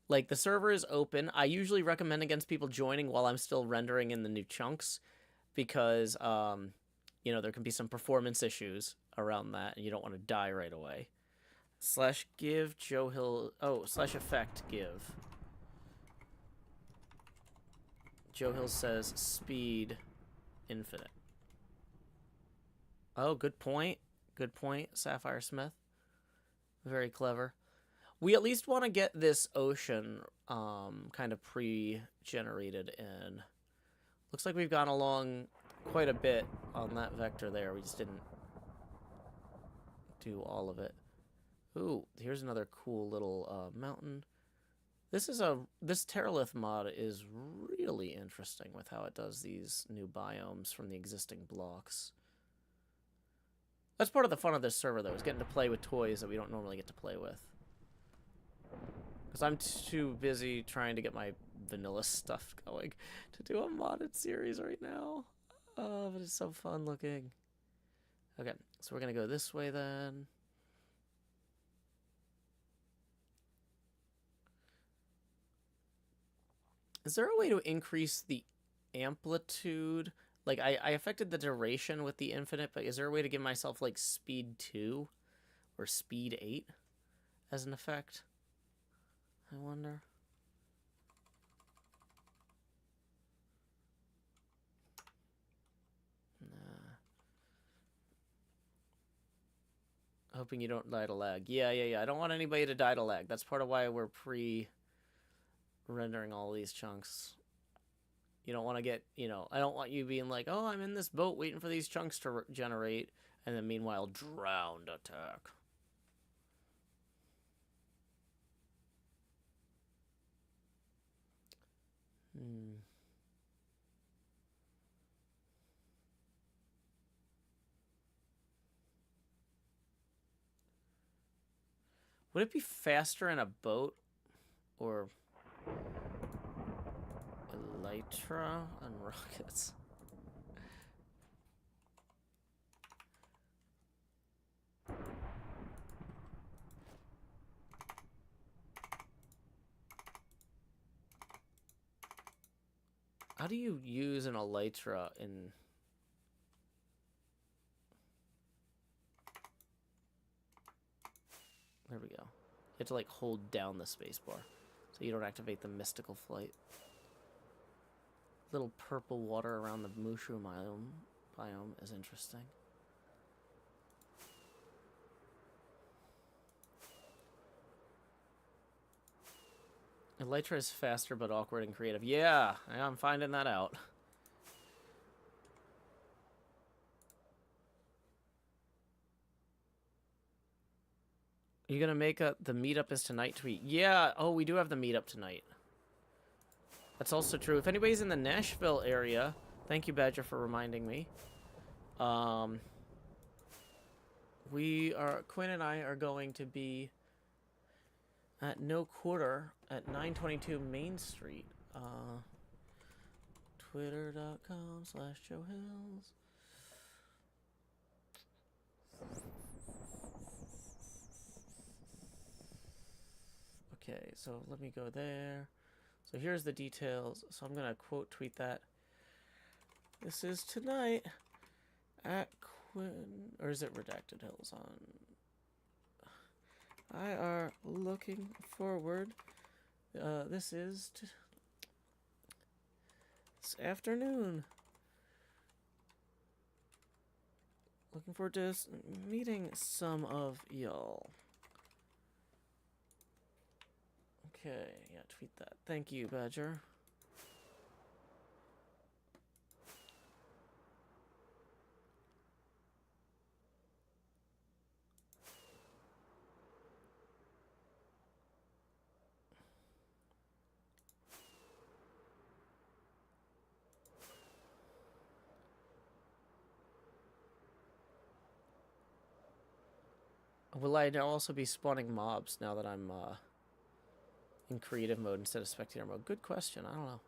Like, the server is open. I usually recommend against people joining while I'm still rendering in the new chunks because, you know, there can be some performance issues around that, and you don't want to die right away. /give Joe Hill... Oh, /effect give. Joe Hill says speed infinite. Oh, good point. Good point, Sapphire Smith. Very clever. We at least want to get this ocean kind of pre-generated in. Looks like we've gone along quite a bit on that vector there. We just didn't do all of it. Ooh, here's another cool little mountain. This Terralith mod is really interesting with how it does these new biomes from the existing blocks. That's part of the fun of this server, though, is getting to play with toys that we don't normally get to play with. Because I'm too busy trying to get my vanilla stuff going to do a modded series right now. Oh, but it's so fun looking. Okay, so we're going to go this way then. Is there a way to increase the amplitude? Like, I affected the duration with the infinite, but is there a way to give myself, like, speed 2 or speed 8 as an effect? I wonder. Nah. Hoping you don't die to lag. Yeah. I don't want anybody to die to lag. That's part of why we're pre-rendering all these chunks. You don't want to get, you know, I don't want you being like, oh, I'm in this boat waiting for these chunks to generate, and then meanwhile, drowned attack. Would it be faster in a boat or elytra on rockets? How do you use an elytra in... There we go. You have to, like, hold down the spacebar so you don't activate the mystical flight. Little purple water around the mushroom biome is interesting. Elytra is faster but awkward and creative. Yeah, I'm finding that out. Are you gonna make the meetup is tonight tweet? Yeah, oh, we do have the meetup tonight. That's also true. If anybody's in the Nashville area, thank you, Badger, for reminding me. Quinn and I are going to be at No Quarter at 922 Main Street. Twitter.com/JoeHills. Okay, so let me go there. So here's the details. So I'm going to quote tweet that. This is tonight at Quinn, or is it Redacted Hills on? I are looking forward. This is this afternoon. Looking forward to meeting some of y'all. Okay, yeah, tweet that. Thank you, Badger. Will I now also be spawning mobs now that I'm in creative mode instead of spectator mode? Good question. I don't know.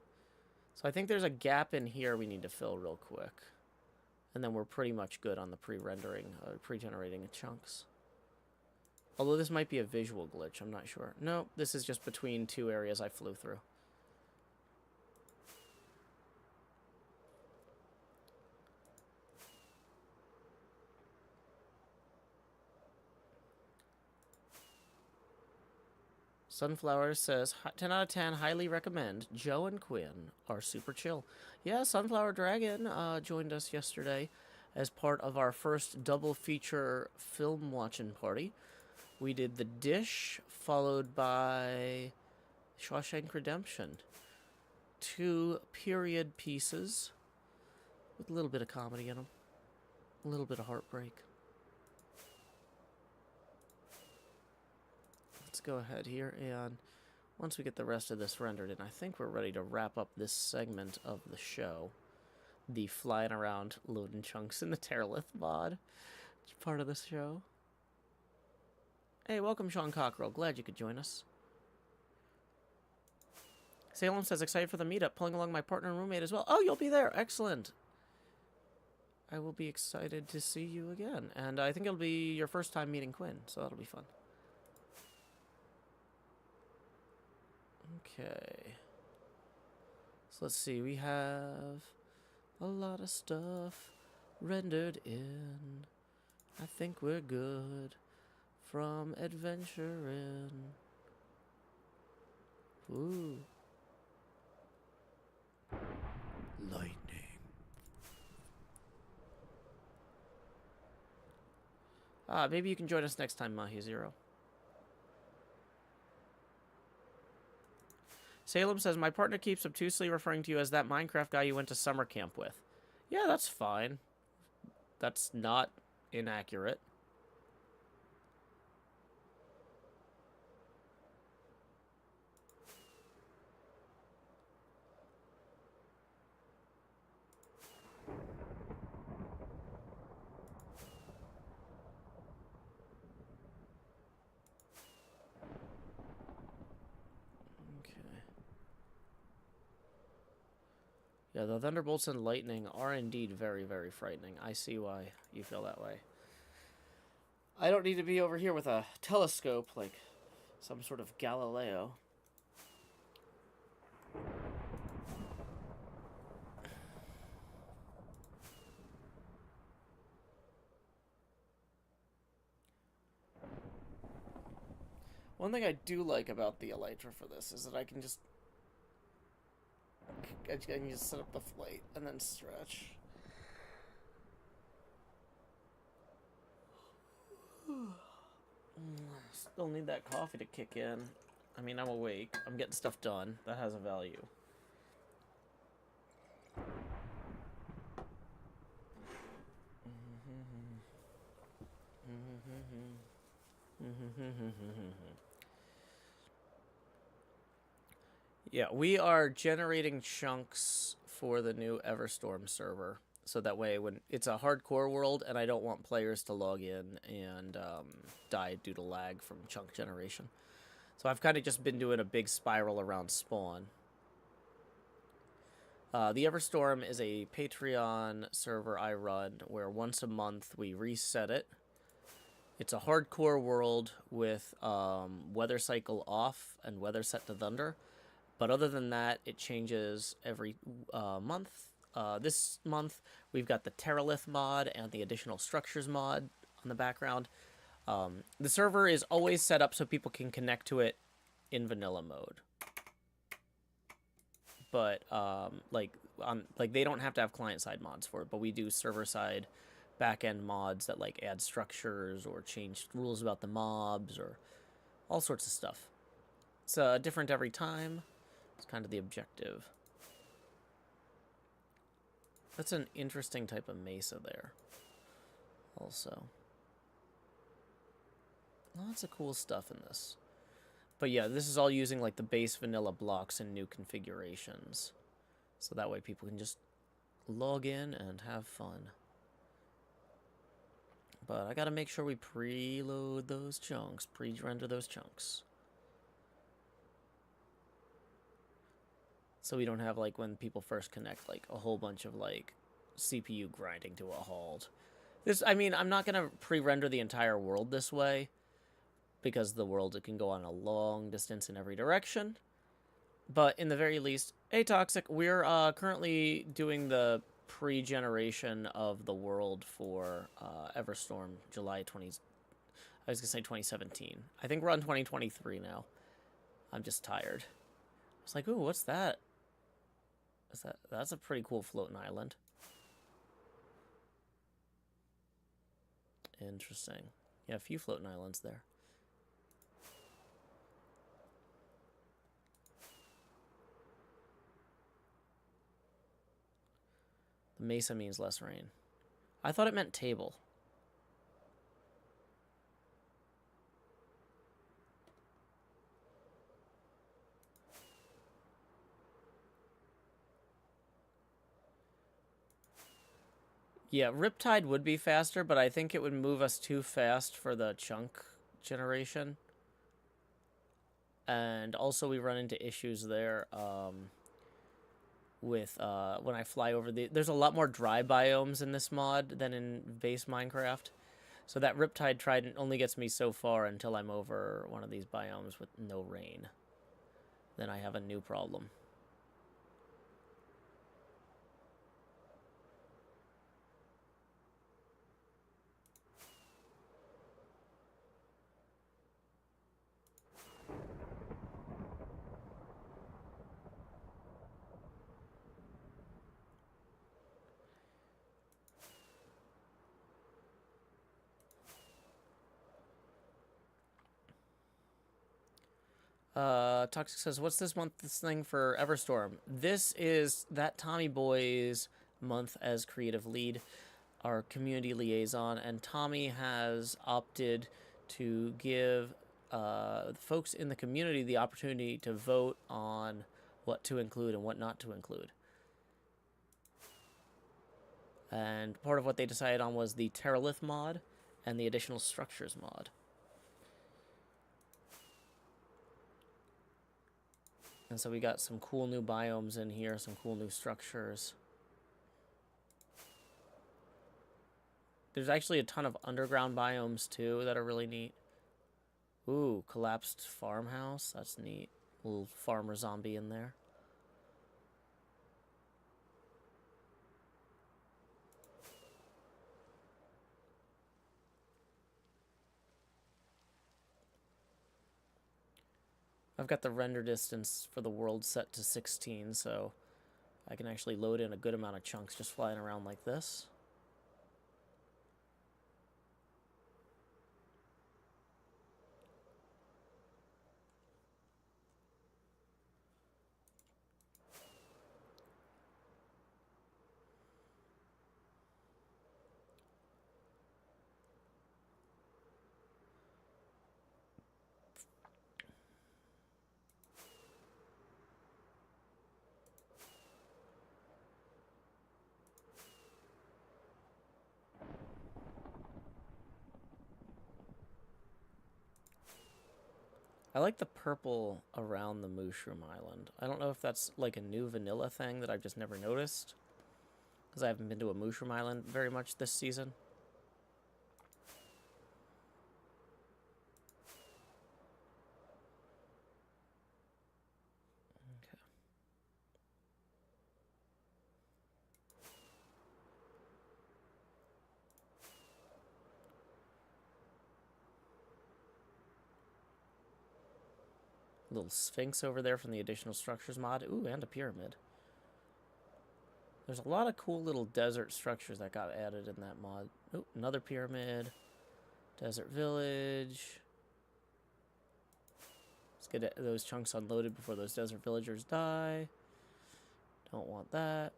So I think there's a gap in here we need to fill real quick. And then we're pretty much good on the pre-rendering, pre-generating chunks. Although this might be a visual glitch, I'm not sure. No, this is just between two areas I flew through. Sunflower says, 10 out of 10, highly recommend. Joe and Quinn are super chill. Yeah, Sunflower Dragon joined us yesterday as part of our first double feature film watching party. We did The Dish, followed by Shawshank Redemption. 2 period pieces with a little bit of comedy in them. A little bit of heartbreak. Let's go ahead here, and once we get the rest of this rendered in, I think we're ready to wrap up this segment of the show. The flying around loading chunks in the Terralith mod. It's part of this show. Hey, welcome, Sean Cockrell. Glad you could join us. Salem says, excited for the meetup. Pulling along my partner and roommate as well. Oh, you'll be there. Excellent. I will be excited to see you again. And I think it'll be your first time meeting Quinn, so that'll be fun. Okay. So let's see. We have a lot of stuff rendered in. I think we're good from adventuring. Ooh. Lightning. Maybe you can join us next time, Mahi Zero. Salem says, my partner keeps obtusely referring to you as that Minecraft guy you went to summer camp with. Yeah, that's fine. That's not inaccurate. Yeah, the thunderbolts and lightning are indeed very, very frightening. I see why you feel that way. I don't need to be over here with a telescope like some sort of Galileo. One thing I do like about the elytra for this is that I can just set up the flight and then stretch. Still need that coffee to kick in. I mean, I'm awake. I'm getting stuff done. That has a value. Yeah, we are generating chunks for the new Everstorm server. So that way, when it's a hardcore world and I don't want players to log in and die due to lag from chunk generation. So I've kind of just been doing a big spiral around spawn. The Everstorm is a Patreon server I run where once a month we reset it. It's a hardcore world with weather cycle off and weather set to thunder. But other than that, it changes every month. This month, we've got the Terralith mod and the additional structures mod on the background. The server is always set up so people can connect to it in vanilla mode. But they don't have to have client-side mods for it, but we do server-side back-end mods that like add structures or change rules about the mobs or all sorts of stuff. It's different every time. It's kind of the objective. That's an interesting type of mesa there. Also. Lots of cool stuff in this. But yeah, this is all using like the base vanilla blocks and new configurations. So that way people can just log in and have fun. But I gotta make sure we preload those chunks, pre-render those chunks. So we don't have, like, when people first connect, like, a whole bunch of, like, CPU grinding to a halt. I mean, I'm not gonna pre-render the entire world this way, because the world, it can go on a long distance in every direction. But in the very least, Atoxic, we're currently doing the pre-generation of the world for Everstorm, July 20... I was gonna say 2017. I think we're on 2023 now. I'm just tired. I was like, ooh, what's that? That's a pretty cool floating island. Interesting. Yeah, a few floating islands there. The mesa means less rain. I thought it meant table. Yeah, Riptide would be faster, but I think it would move us too fast for the chunk generation. And also we run into issues there with when I fly over there's a lot more dry biomes in this mod than in base Minecraft. So that Riptide Trident only gets me so far until I'm over one of these biomes with no rain. Then I have a new problem. Toxic says, what's this month's thing for Everstorm? This is that Tommy Boy's month as creative lead, our community liaison, and Tommy has opted to give folks in the community the opportunity to vote on what to include and what not to include. And part of what they decided on was the Terralith mod and the additional structures mod. And so we got some cool new biomes in here, some cool new structures. There's actually a ton of underground biomes too that are really neat. Ooh, collapsed farmhouse. That's neat. Little farmer zombie in there. I've got the render distance for the world set to 16, so I can actually load in a good amount of chunks just flying around like this. I like the purple around the Mushroom Island. I don't know if that's like a new vanilla thing that I've just never noticed, because I haven't been to a Mushroom Island very much this season. Okay. Little Sphinx over there from the additional structures mod. Ooh, and a pyramid. There's a lot of cool little desert structures that got added in that mod. Oh, another pyramid. Desert village. Let's get those chunks unloaded before those desert villagers die. Don't want that.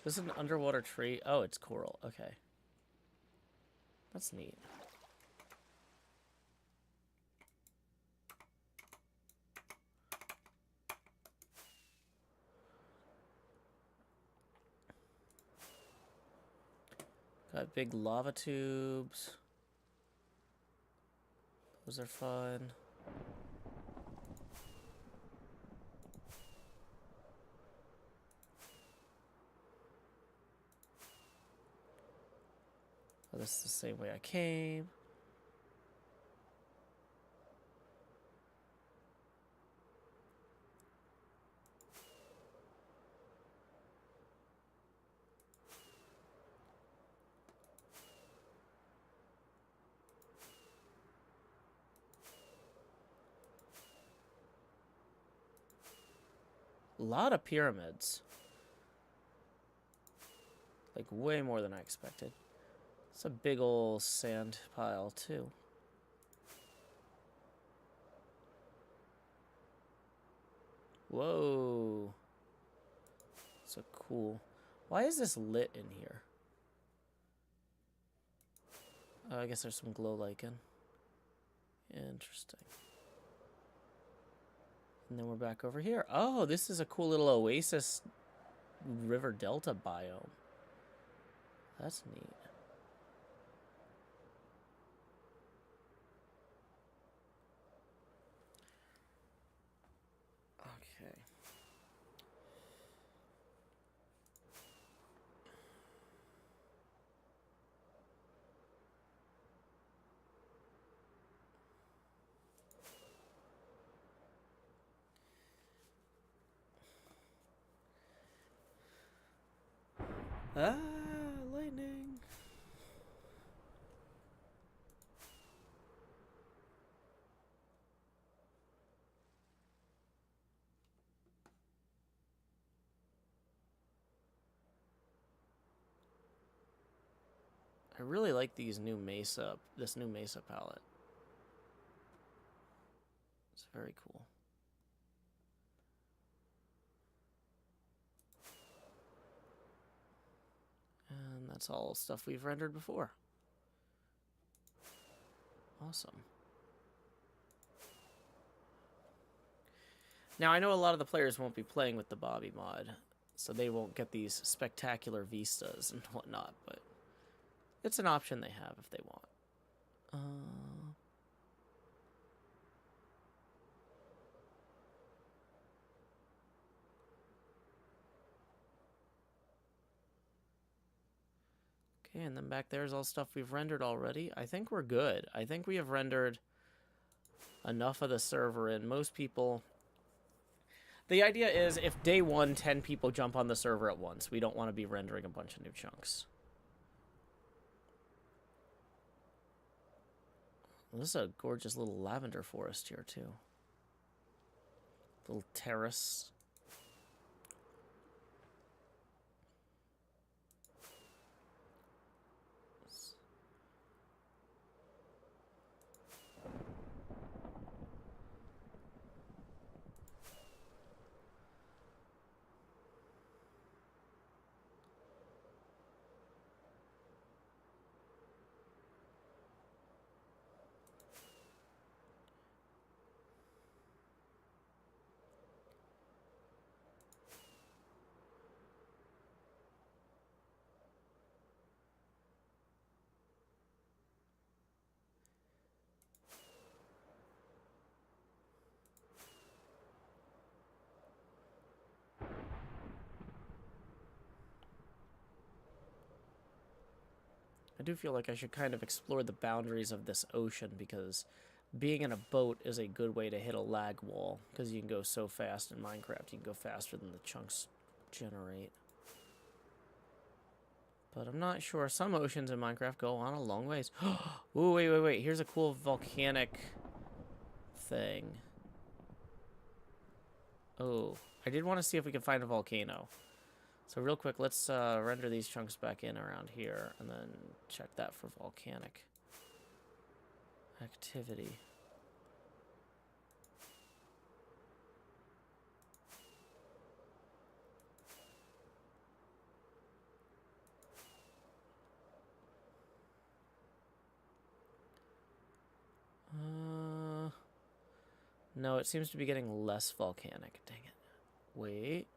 This is an underwater tree. Oh, it's coral. Okay. That's neat. Got big lava tubes. Those are fun. Oh, this is the same way I came. A lot of pyramids. Like, way more than I expected. It's a big old sand pile, too. Whoa. So cool. Why is this lit in here? Oh, I guess there's some glow lichen. Interesting. And then we're back over here. Oh, this is a cool little oasis river delta biome. That's neat. Okay. Ah, lightning. I really like these new mesa, this new mesa palette. It's very cool. And that's all stuff we've rendered before. Awesome. Now, I know a lot of the players won't be playing with the Bobby mod, so they won't get these spectacular vistas and whatnot, but it's an option they have if they want. Okay, and then back there's all stuff we've rendered already. I think we're good. I think we have rendered enough of the server, and most people... The idea is if day one, 10 people jump on the server at once. We don't want to be rendering a bunch of new chunks. Well, this is a gorgeous little lavender forest here, too. Little terrace. I do feel like I should kind of explore the boundaries of this ocean, because being in a boat is a good way to hit a lag wall, because you can go so fast in Minecraft. You can go faster than the chunks generate. But I'm not sure. Some oceans in Minecraft go on a long ways. Ooh, wait. Here's a cool volcanic thing. Oh, I did want to see if we could find a volcano. So real quick, let's render these chunks back in around here, and then check that for volcanic activity. No, it seems to be getting less volcanic. Dang it. Wait.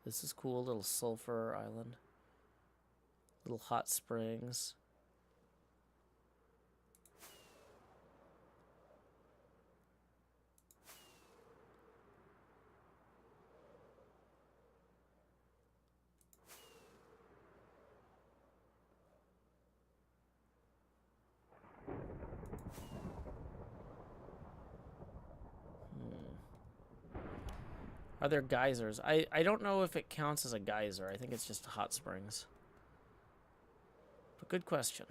This is cool. Little sulfur island. Little hot springs. Are there geysers? I don't know if it counts as a geyser. I think it's just hot springs. But good question.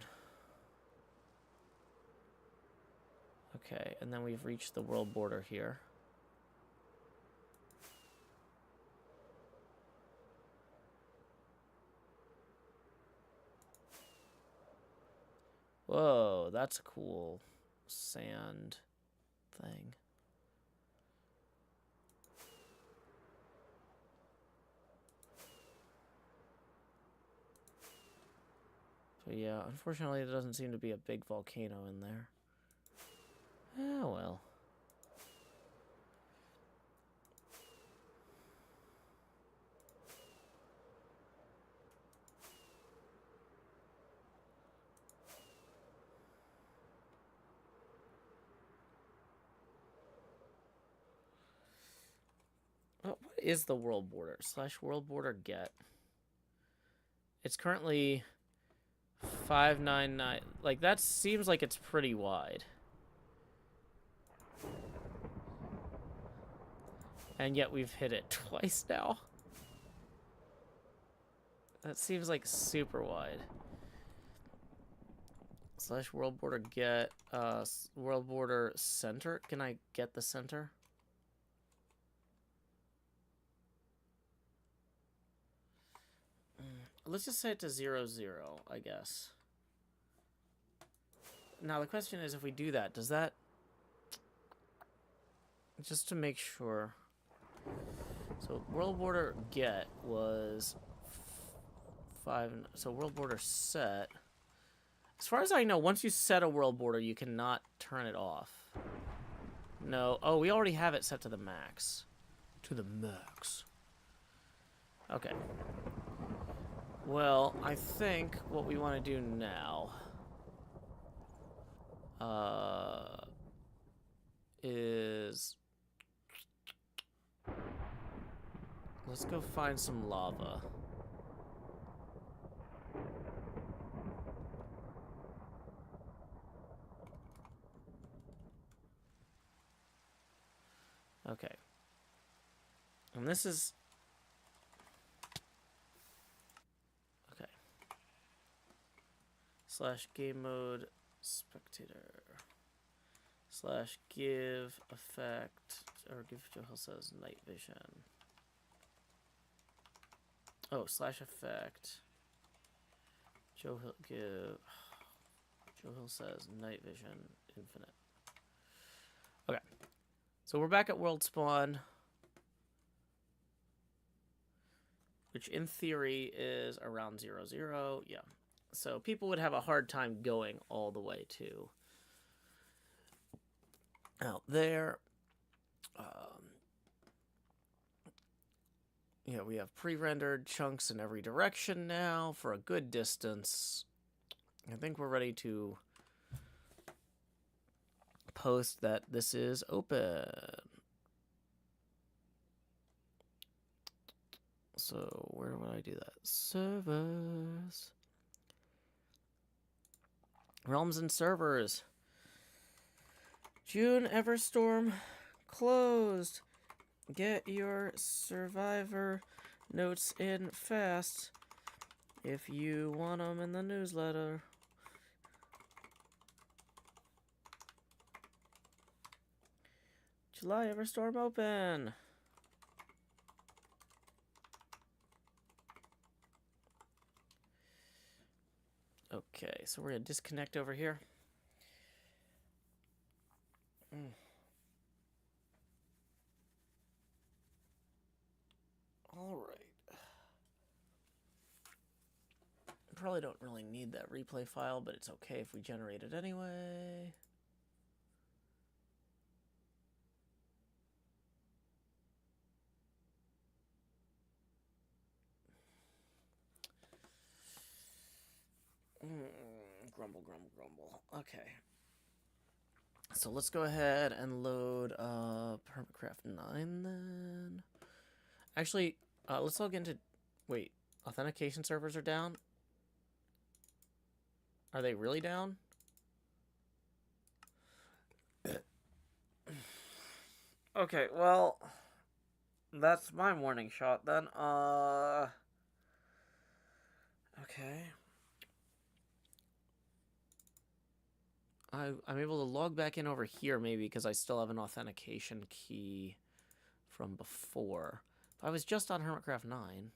Okay, and then we've reached the world border here. Whoa, that's a cool sand thing. But yeah, unfortunately there doesn't seem to be a big volcano in there. Oh well. What is the world border? / world border get. It's currently 599. Like, that seems like it's pretty wide. And yet we've hit it twice now. That seems like super wide. / world border get. World border center. Can I get the center? Let's just set it to 0, 0, I guess. Now the question is, if we do that, does that... Just to make sure... So world border get was 5... So world border set... As far as I know, once you set a world border, you cannot turn it off. No. Oh, we already have it set to the max. To the max. Okay. Well, I think what we want to do now is let's go find some lava. Okay. And this is... Okay. / game mode spectator. / give effect, or give Joe Hill says night vision. Oh, / effect. Joe Hill give... Joe Hill says night vision infinite. Okay. So we're back at world spawn, which in theory is around 0, 0. Yeah. So people would have a hard time going all the way to out there. Yeah, we have pre-rendered chunks in every direction now for a good distance. I think we're ready to post that this is open. So where would I do that? Servers. Realms and servers. June Everstorm closed. Get your survivor notes in fast if you want them in the newsletter. July Everstorm open. Okay, so we're going to disconnect over here. All right. Probably don't really need that replay file, but it's okay if we generate it anyway. Grumble, grumble, grumble. Okay. So let's go ahead and load Hermitcraft 9 then. Actually, let's log into... Wait, authentication servers are down? Are they really down? Okay, well... That's my warning shot then. Okay. I'm able to log back in over here maybe because I still have an authentication key from before. If I was just on Hermitcraft 9.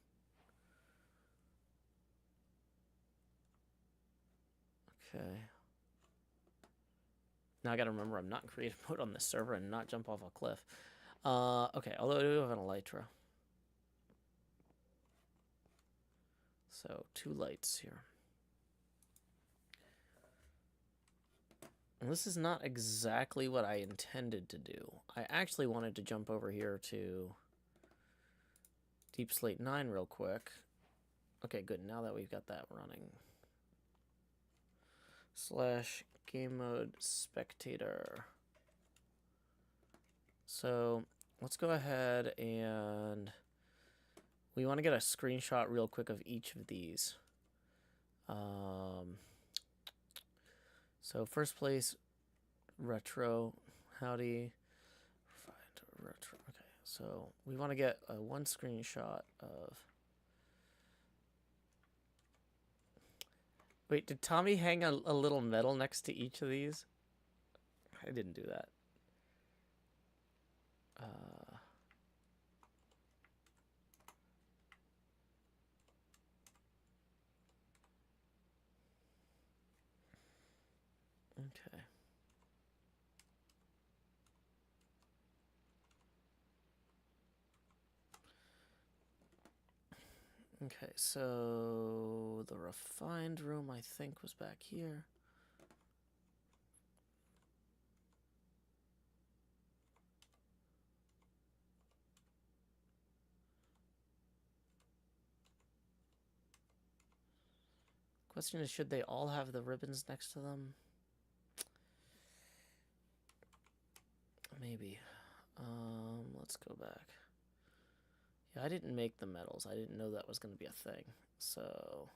Okay. Now I gotta remember I'm not in creative mode on this server and not jump off a cliff. Okay, although I do have an elytra. So, 2 lights here. And this is not exactly what I intended to do. I actually wanted to jump over here to Deep Slate 9 real quick. Okay, good. Now that we've got that running. / game mode spectator. So let's go ahead and we want to get a screenshot real quick of each of these. So first place, retro, howdy, find retro. Okay, so we want to get one screenshot of. Wait, did Tommy hang a little medal next to each of these? I didn't do that. Okay. Okay, so the refined room I think was back here. Question is, should they all have the ribbons next to them? Maybe. Let's go back. Yeah, I didn't make the medals. I didn't know that was going to be a thing. So,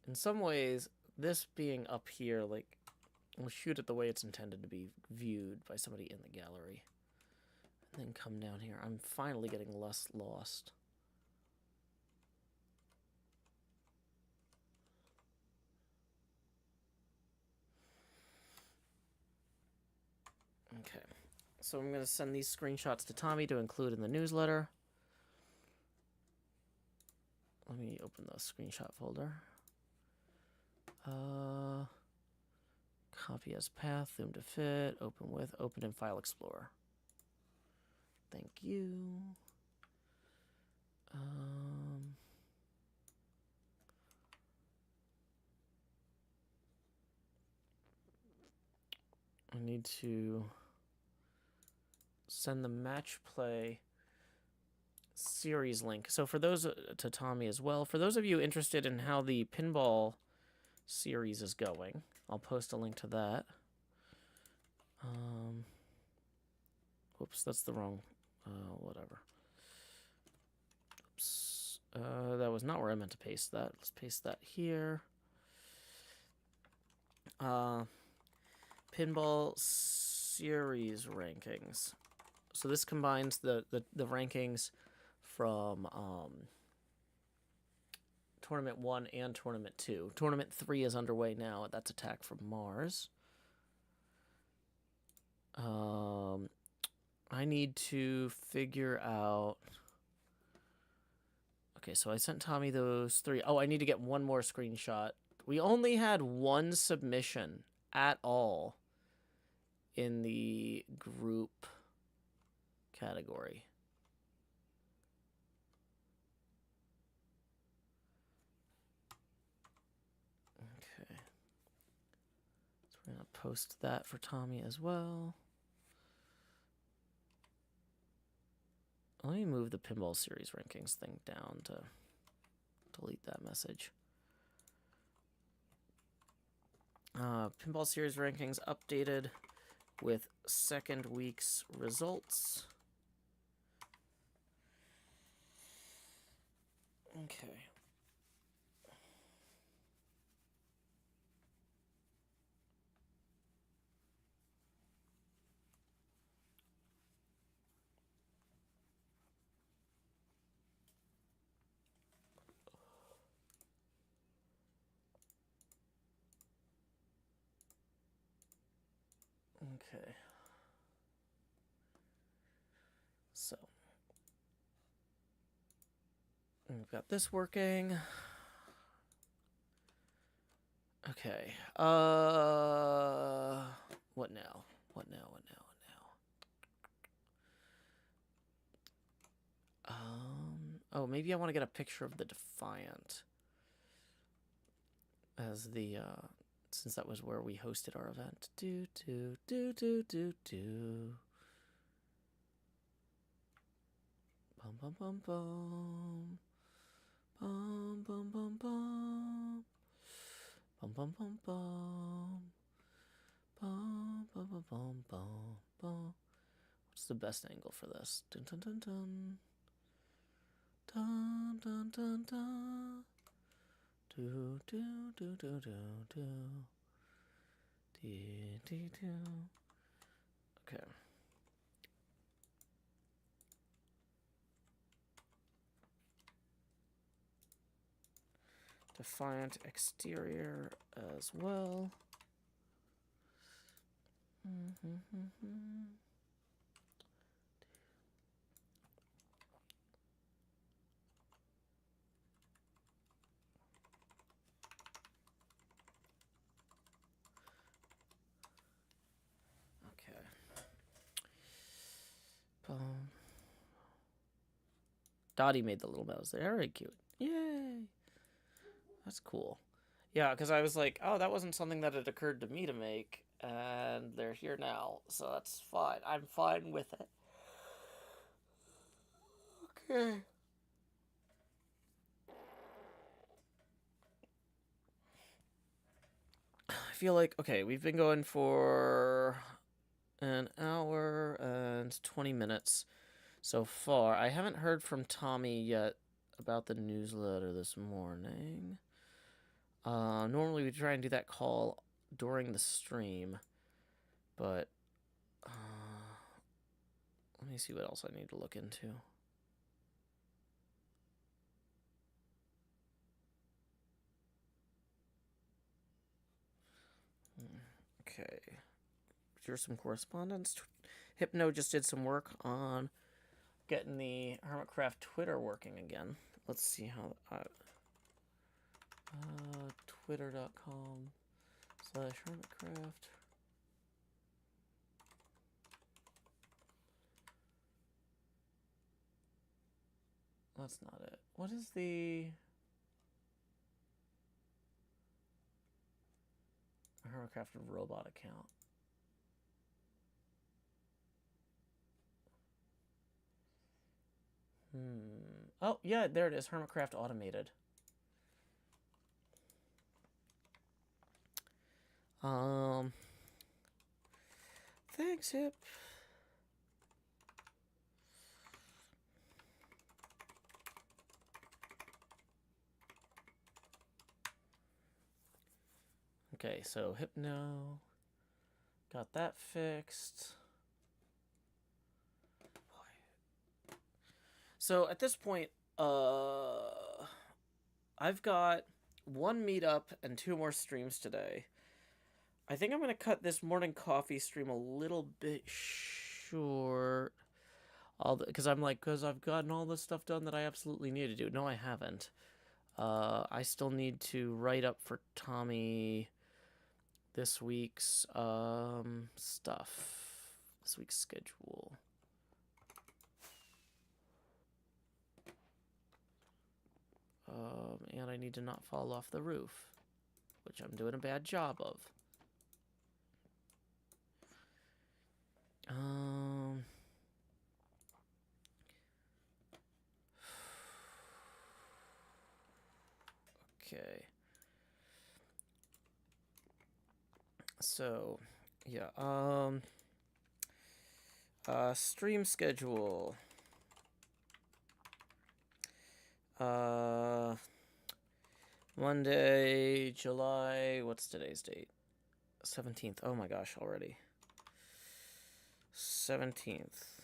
in some ways, this being up here, like, we'll shoot it the way it's intended to be viewed by somebody in the gallery. And then come down here. I'm finally getting less lost. Okay. So I'm going to send these screenshots to Tommy to include in the newsletter. Let me open the screenshot folder. Copy as path, zoom to fit, open with, open in File Explorer. Thank you. I need to send the match play series link. So for those to Tommy as well, for those of you interested in how the pinball series is going, I'll post a link to that. Whoops, that's the wrong, whatever. Oops, that was not where I meant to paste that. Let's paste that here. Pinball series rankings. So this combines the rankings from Tournament 1 and Tournament 2. Tournament 3 is underway now. That's Attack from Mars. I need to figure out... Okay, so I sent Tommy those 3. Oh, I need to get one more screenshot. We only had one submission at all in the group category. Okay. So we're going to post that for Tommy as well. Let me move the Pinball Series rankings thing down to delete that message. Pinball Series rankings updated with second week's results. Okay. Okay. So we've got this working. Okay. What now? What now? Oh, maybe I want to get a picture of the Defiant as the since that was where we hosted our event. Do. Bum bum bum bum. Bum bum bum bum. Bum bum bum bum. Bum bum bum bum bum bum. What's the best angle for this? Dun dun dun dun. Dun dun dun dun. Do do do do do do. Dee dee do. Okay. Defiant exterior as well. Okay. Dottie made the little mouse. They're very cute. Yay! That's cool. Yeah, because I was like, oh, that wasn't something that had occurred to me to make, and they're here now, so that's fine. I'm fine with it. Okay. I feel like, okay, we've been going for an hour and 20 minutes so far. I haven't heard from Tommy yet about the newsletter this morning. Normally we try and do that call during the stream, but let me see what else I need to look into. Okay. Here's some correspondence. Hypno just did some work on getting the Hermitcraft Twitter working again. Let's see how... twitter.com/Hermitcraft. That's not it. What is the... Hermitcraft robot account? Oh, yeah, there it is. Hermitcraft automated. Thanks, Hip. Okay, so Hypno. Got that fixed. So at this point, I've got one meetup and 2 more streams today. I think I'm going to cut this morning coffee stream a little bit short. Because I've gotten all the stuff done that I absolutely need to do. No, I haven't. I still need to write up for Tommy this week's stuff. This week's schedule. And I need to not fall off the roof, which I'm doing a bad job of. Okay. So, yeah, stream schedule. Monday, July, what's today's date? 17th. Oh my gosh, already. 17th.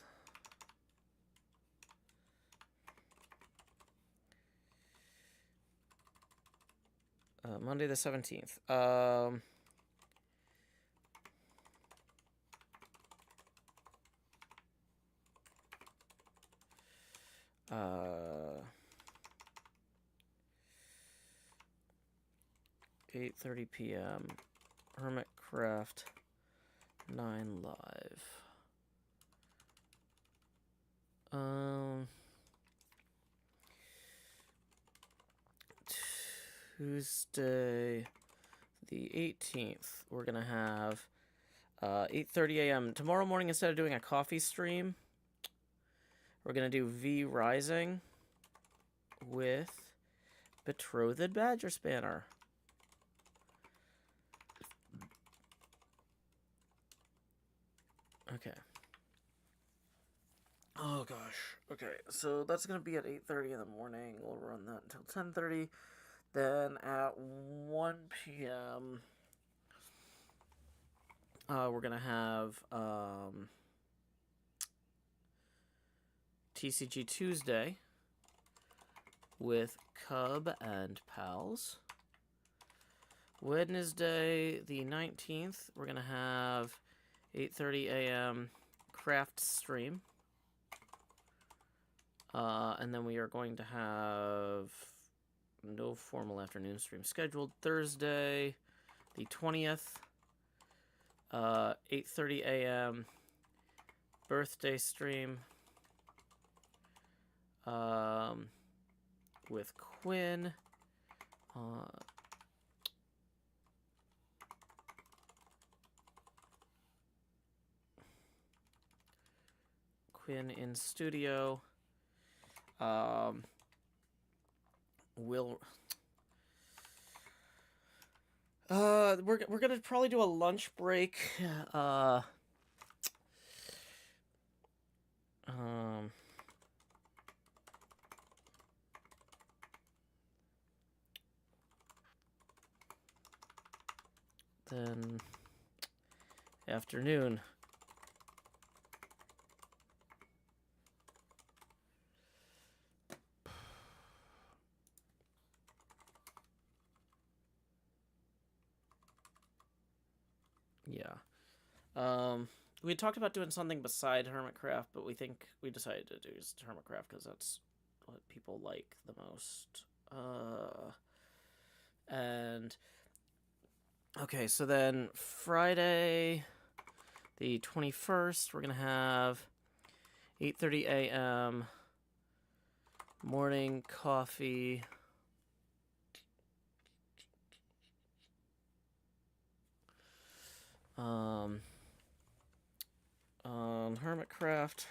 Monday the 17th. Uh, 8:30 p.m. Hermitcraft 9 live. Tuesday the 18th, we're gonna have 8:30 a.m. Tomorrow morning, instead of doing a coffee stream, we're gonna do V Rising with Betrothed Badger Spanner. Okay. Oh gosh. Okay, so that's gonna be at 8:30 in the morning. We'll run that until 10:30. Then at 1 p.m., we're gonna have TCG Tuesday with Cub and Pals. Wednesday the 19th, we're gonna have 8:30 a.m. craft stream. And then we are going to have no formal afternoon stream scheduled. Thursday the 20th, 8:30 a.m. birthday stream with Quinn. Quinn in studio. We're gonna probably do a lunch break. Then afternoon. Yeah. We had talked about doing something beside Hermitcraft, but we decided to do just Hermitcraft because that's what people like the most. And okay, so then Friday the 21st, we're gonna have 8:30 a.m. morning coffee. Hermitcraft.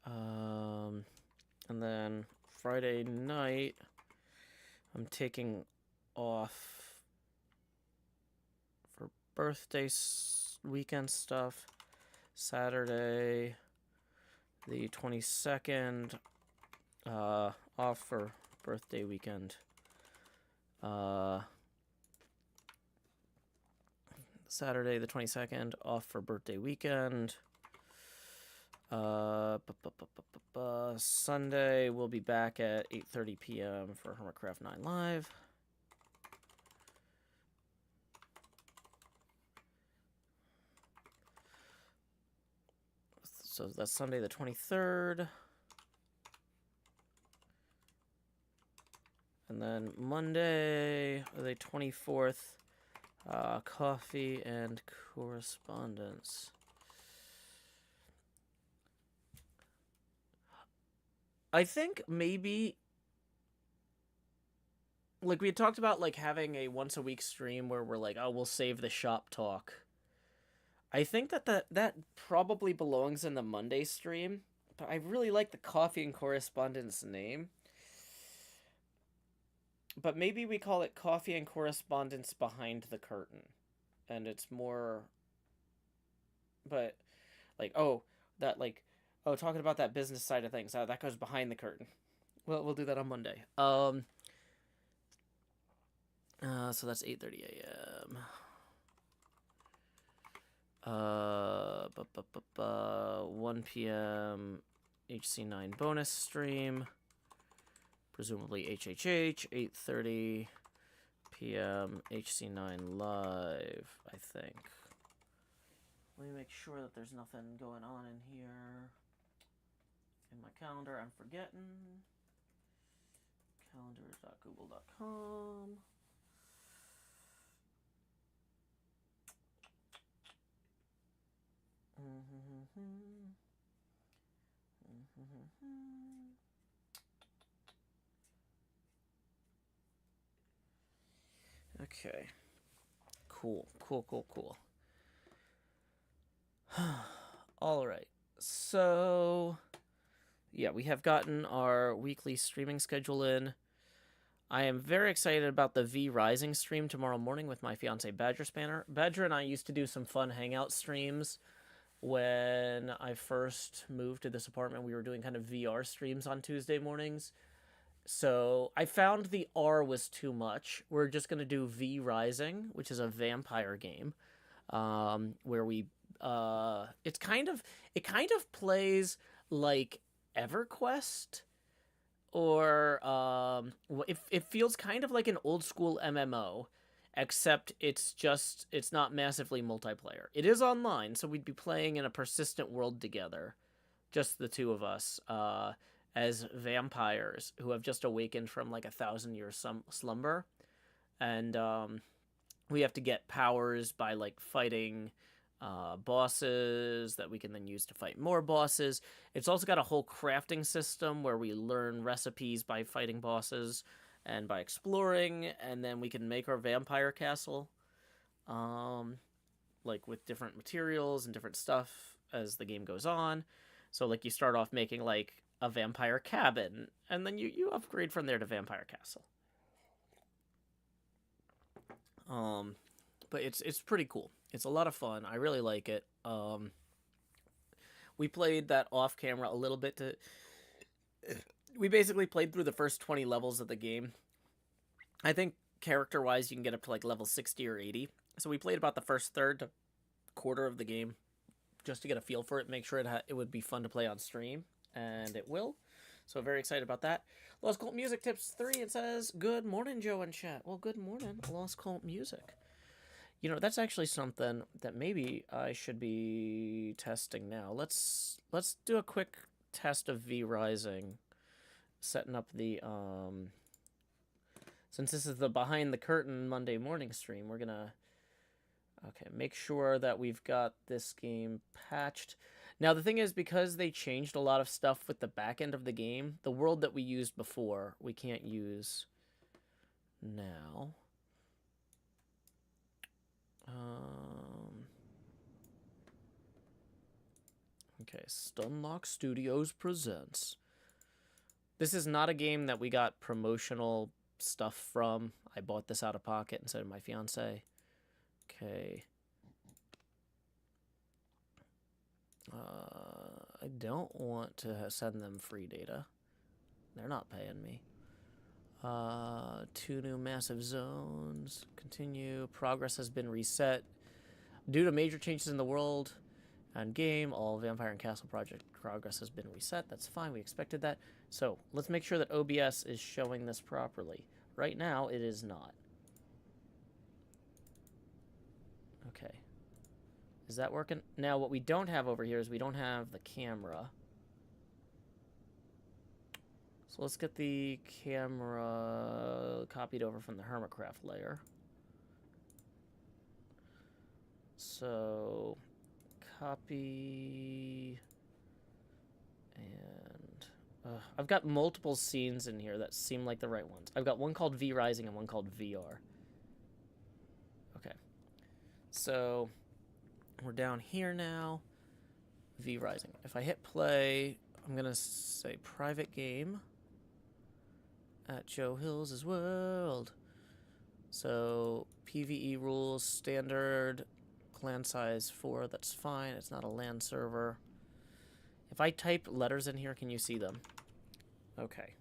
And then Friday night, I'm taking off for birthday weekend stuff. Saturday, the 22nd, off for birthday weekend. Saturday the 22nd, off for birthday weekend. Sunday, we'll be back at 8:30 p.m. for Hermitcraft 9 Live. So that's Sunday the 23rd. And then Monday, the 24th, coffee and correspondence. I think maybe, like, we had talked about, like, having a once-a-week stream where we're like, oh, we'll save the shop talk. I think that probably belongs in the Monday stream, but I really like the coffee and correspondence name. But maybe we call it Coffee and Correspondence Behind the Curtain. And it's more... But, like, talking about that business side of things. That goes behind the curtain. Well, we'll do that on Monday. So that's 8:30 a.m. 1 p.m. HC9 bonus stream. Presumably HHH, 8:30 p.m. HC9 live, I think. Let me make sure that there's nothing going on in here. In my calendar, I'm forgetting. Calendars.google.com. Okay. Cool. All right. So, yeah, we have gotten our weekly streaming schedule in. I am very excited about the V Rising stream tomorrow morning with my fiance Badger Spanner. Badger and I used to do some fun hangout streams when I first moved to this apartment. We were doing kind of VR streams on Tuesday mornings. So I found the R was too much. We're just going to do V Rising, which is a vampire game, where we it kind of plays like EverQuest, or it feels kind of like an old school MMO, except it's not massively multiplayer. It is online, so we'd be playing in a persistent world together, just the two of us, as vampires who have just awakened from like 1,000-year slumber, and we have to get powers by like fighting bosses that we can then use to fight more bosses. It's also got a whole crafting system where we learn recipes by fighting bosses and by exploring, and then we can make our vampire castle, like with different materials and different stuff as the game goes on. So like you start off making like a vampire cabin, and then you upgrade from there to vampire castle. But it's pretty cool. It's a lot of fun. I really like it. We played that off camera a little bit we basically played through the first 20 levels of the game. I think character wise you can get up to like level 60 or 80. So we played about the first third to quarter of the game just to get a feel for it, make sure it would be fun to play on stream, and it will. So very excited about that. Lost Cult Music Tips 3, it says, good morning, Joe and chat. Well, good morning, Lost Cult Music. You know, that's actually something that maybe I should be testing now. Let's do a quick test of V Rising. Setting up the, since this is the behind the curtain Monday morning stream, we're gonna, okay, make sure that we've got this game patched. Now, the thing is, because they changed a lot of stuff with the back end of the game, the world that we used before, we can't use now. Okay, Stunlock Studios presents. This is not a game that we got promotional stuff from. I bought this out of pocket instead of my fiance. Okay. I don't want to send them free data. They're not paying me. 2 new massive zones. Continue. Progress has been reset. Due to major changes in the world and game, all Vampire and Castle project progress has been reset. That's fine. We expected that. So let's make sure that OBS is showing this properly. Right now, it is not. Okay. Is that working? Now, what we don't have over here is we don't have the camera. So let's get the camera copied over from the Hermitcraft layer. So, copy, and I've got multiple scenes in here that seem like the right ones. I've got one called V Rising and one called VR. Okay. So, we're down here now. V Rising. If I hit play, I'm going to say private game at Joe Hills' world. So, PvE rules, standard, clan size 4, that's fine. It's not a LAN server. If I type letters in here, can you see them? Okay.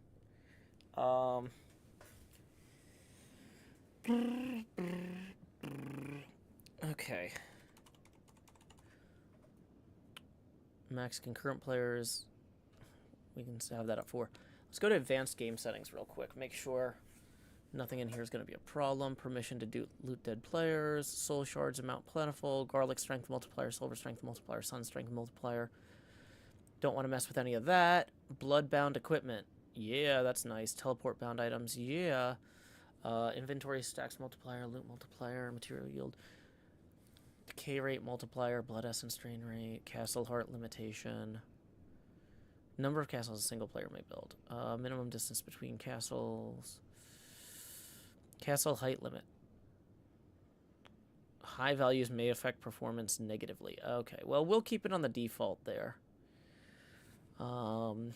Okay. Max concurrent players. We can have that up for. Let's go to advanced game settings real quick. Make sure nothing in here is going to be a problem. Permission to loot dead players. Soul shards amount plentiful. Garlic strength multiplier. Silver strength multiplier. Sun strength multiplier. Don't want to mess with any of that. Blood-bound equipment. Yeah, that's nice. Teleport-bound items. Yeah. Inventory stacks multiplier. Loot multiplier. Material yield. Decay rate multiplier. Blood essence drain rate. Castle heart limitation. Number of castles a single player may build. Minimum distance between castles. Castle height limit. High values may affect performance negatively. Okay, well, we'll keep it on the default there. Vermin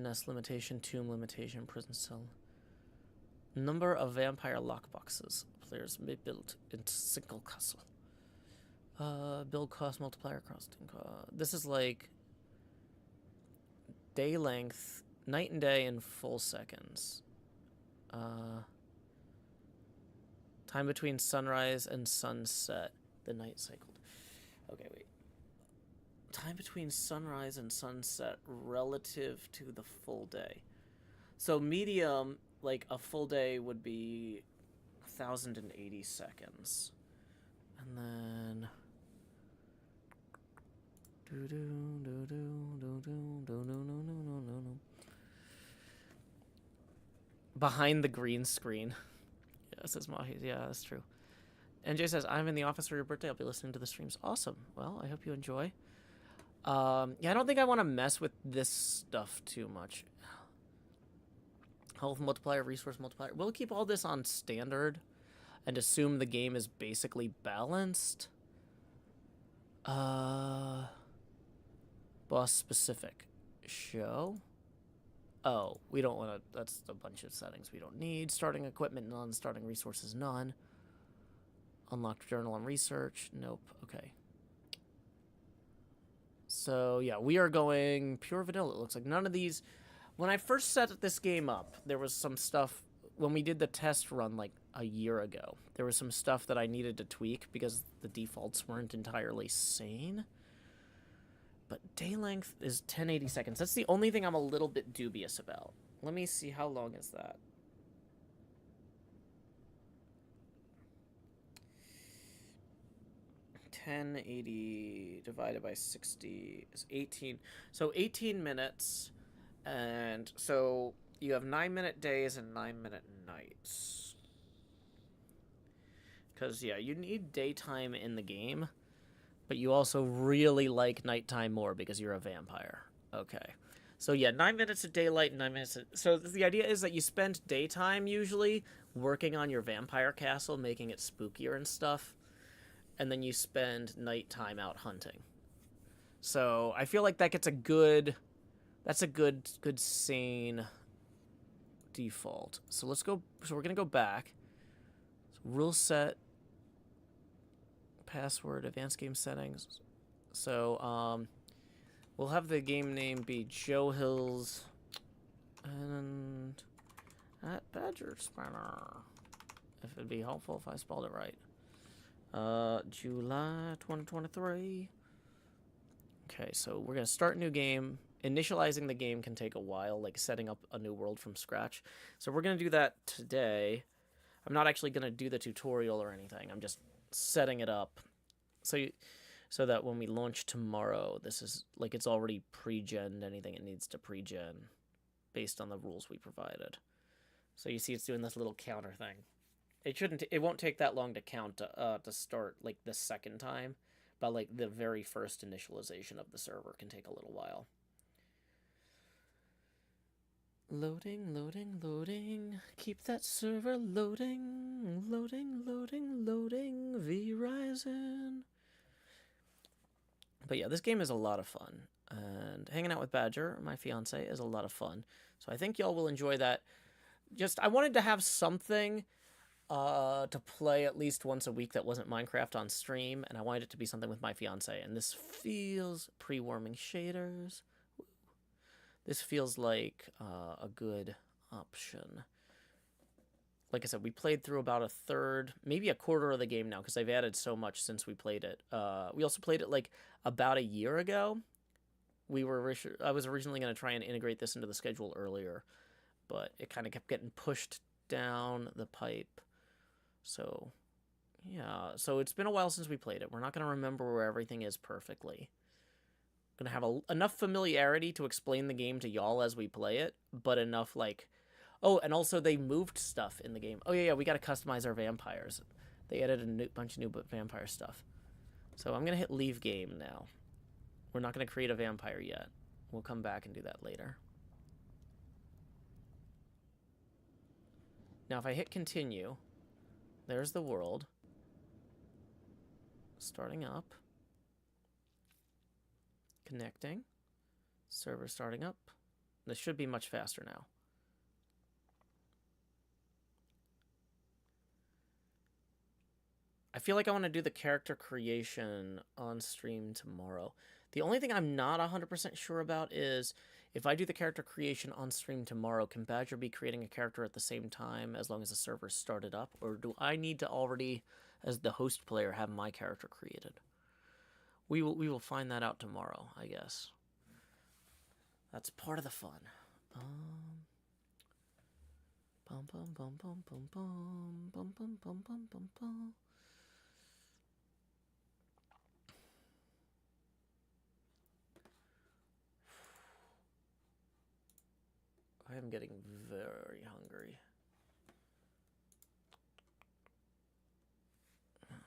nest limitation, tomb limitation, prison cell. Number of vampire lockboxes players may build into single castle. Build cost multiplier costing cost. This is like day length, night and day in full seconds. Time between sunrise and sunset. The night cycled. Okay, wait. Time between sunrise and sunset relative to the full day. So medium, like a full day would be 1,080 seconds. And then behind the green screen. Yeah, says Mahi. Yeah, that's true. NJ says, I'm in the office for your birthday. I'll be listening to the streams. Awesome. Well, I hope you enjoy. Yeah, I don't think I want to mess with this stuff too much. Health multiplier, resource multiplier. We'll keep all this on standard and assume the game is basically balanced. Boss specific. Show. Oh, we don't want to. That's a bunch of settings we don't need. Starting equipment, none. Starting resources, none. Unlocked journal and research. Nope. Okay. So, yeah, we are going pure vanilla. It looks like none of these. When I first set this game up, there was some stuff. When we did the test run like a year ago, there was some stuff that I needed to tweak because the defaults weren't entirely sane. But day length is 1080 seconds. That's the only thing I'm a little bit dubious about. Let me see, how long is that? $10.80 divided by 60 is 18. So 18 minutes. And so you have 9-minute days and 9-minute nights. Because, yeah, you need daytime in the game. But you also really like nighttime more because you're a vampire. Okay. So, yeah, 9 minutes of daylight and 9 minutes of... So, the idea is that you spend daytime, usually, working on your vampire castle, making it spookier and stuff. And then you spend nighttime out hunting. So, I feel like that gets a good... That's a good sane default. So, let's go... So, we're going to go back. So, rule set... Password, advanced game settings. So, we'll have the game name be Joe Hills and at Badger Spanner. If it'd be helpful if I spelled it right. July 2023. Okay, so we're going to start a new game. Initializing the game can take a while, like setting up a new world from scratch. So we're going to do that today. I'm not actually going to do the tutorial or anything. I'm just setting it up so that when we launch tomorrow, this is like it's already pre-gen anything it needs to pre-gen based on the rules we provided. So you see it's doing this little counter thing. It won't take that long to count to start like the second time, but like the very first initialization of the server can take a little while. Loading, loading, loading. Keep that server loading. Loading, loading, loading. V-Rising. But yeah, this game is a lot of fun. And hanging out with Badger, my fiance, is a lot of fun. So I think y'all will enjoy that. I wanted to have something to play at least once a week that wasn't Minecraft on stream. And I wanted it to be something with my fiance. And this feels pre-warming shaders. This feels like a good option. Like I said, we played through about a third, maybe a quarter of the game now, because I've added so much since we played it. We also played it like about a year ago. I was originally going to try and integrate this into the schedule earlier, but it kind of kept getting pushed down the pipe. So, yeah. So it's been a while since we played it. We're not going to remember where everything is perfectly. Gonna have enough familiarity to explain the game to y'all as we play it, but enough like, oh, and also they moved stuff in the game. Oh yeah, we gotta customize our vampires. They added a bunch of new vampire stuff. So I'm gonna hit leave game now. We're not gonna create a vampire yet. We'll come back and do that later. Now if I hit continue, there's the world. Starting up. Connecting. Server starting up. This should be much faster now. I feel like I want to do the character creation on stream tomorrow. The only thing I'm not 100% sure about is if I do the character creation on stream tomorrow, can Badger be creating a character at the same time as long as the server's started up? Or do I need to already, as the host player, have my character created? We will find that out tomorrow, I guess. That's part of the fun. Bum bum bum bum bum bum bum bum bum bum bum bum. I am getting very hungry.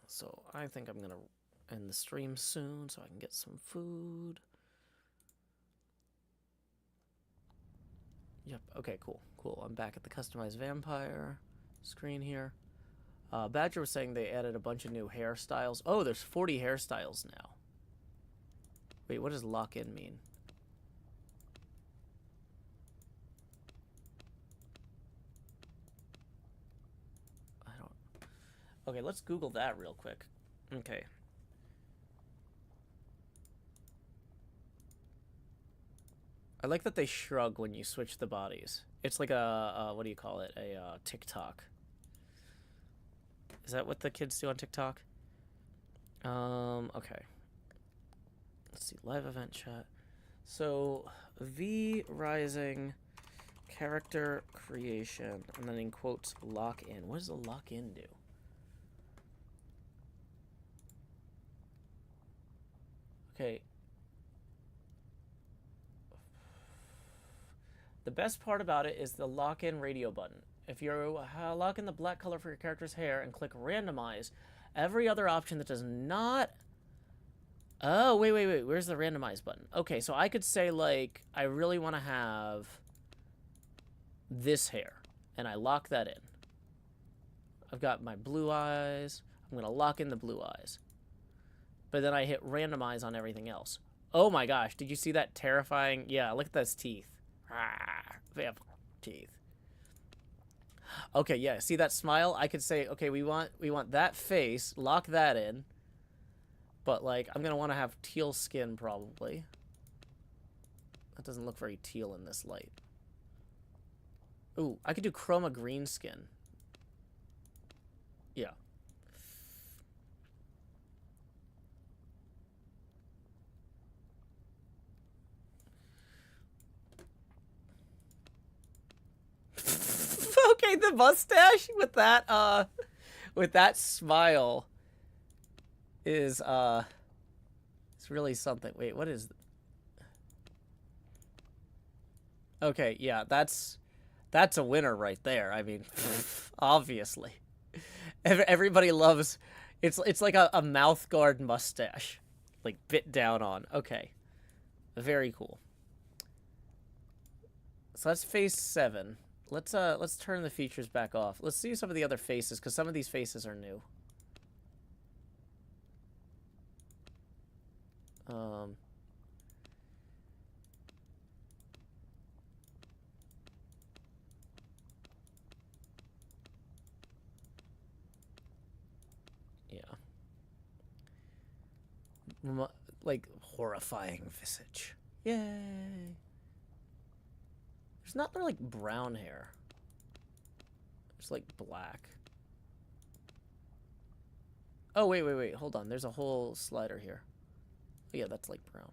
So I think I'm gonna end the stream soon so I can get some food. Yep, okay, cool. I'm back at the customized vampire screen here. Badger was saying they added a bunch of new hairstyles. Oh, there's 40 hairstyles now. Wait, what does lock in mean? I don't... Okay, let's Google that real quick. Okay. I like that they shrug when you switch the bodies. It's like what do you call it? A TikTok. Is that what the kids do on TikTok? Okay. Let's see, live event chat. So, V Rising character creation, and then in quotes, lock in. What does a lock in do? Okay. The best part about it is the lock in radio button. If you lock in the black color for your character's hair and click randomize, every other option that does not... Oh, wait. Where's the randomize button? Okay, so I could say, like, I really want to have this hair, and I lock that in. I've got my blue eyes. I'm going to lock in the blue eyes. But then I hit randomize on everything else. Oh my gosh, did you see that terrifying... Yeah, look at those teeth. Vampire teeth. Okay, yeah, see that smile? I could say, okay, we want that face, lock that in. But, like, I'm gonna want to have teal skin, probably. That doesn't look very teal in this light. Ooh, I could do chroma green skin. Yeah. Okay, the mustache with that smile is it's really something. Wait, what is Okay, yeah, that's a winner right there. I mean, obviously. Everybody loves it's like a mouth guard mustache. Like bit down on. Okay. Very cool. So that's face 7. Let's turn the features back off. Let's see some of the other faces, because some of these faces are new. Yeah. Like, horrifying visage. Yay. There's not like brown hair. There's like black. Oh, wait. Hold on. There's a whole slider here. Oh, yeah, that's like brown.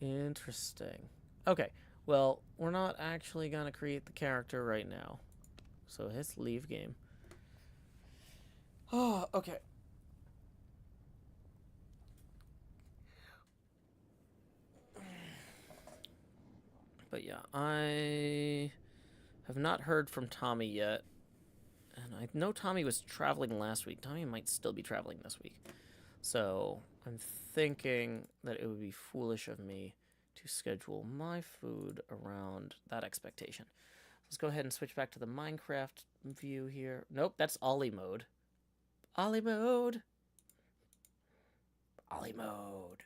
Interesting. Okay. Well, we're not actually going to create the character right now. So hit leave game. Oh, okay. But yeah, I have not heard from Tommy yet. And I know Tommy was traveling last week. Tommy might still be traveling this week. So I'm thinking that it would be foolish of me to schedule my food around that expectation. Let's go ahead and switch back to the Minecraft view here. Nope, that's Ollie mode. Ollie mode. Ollie mode.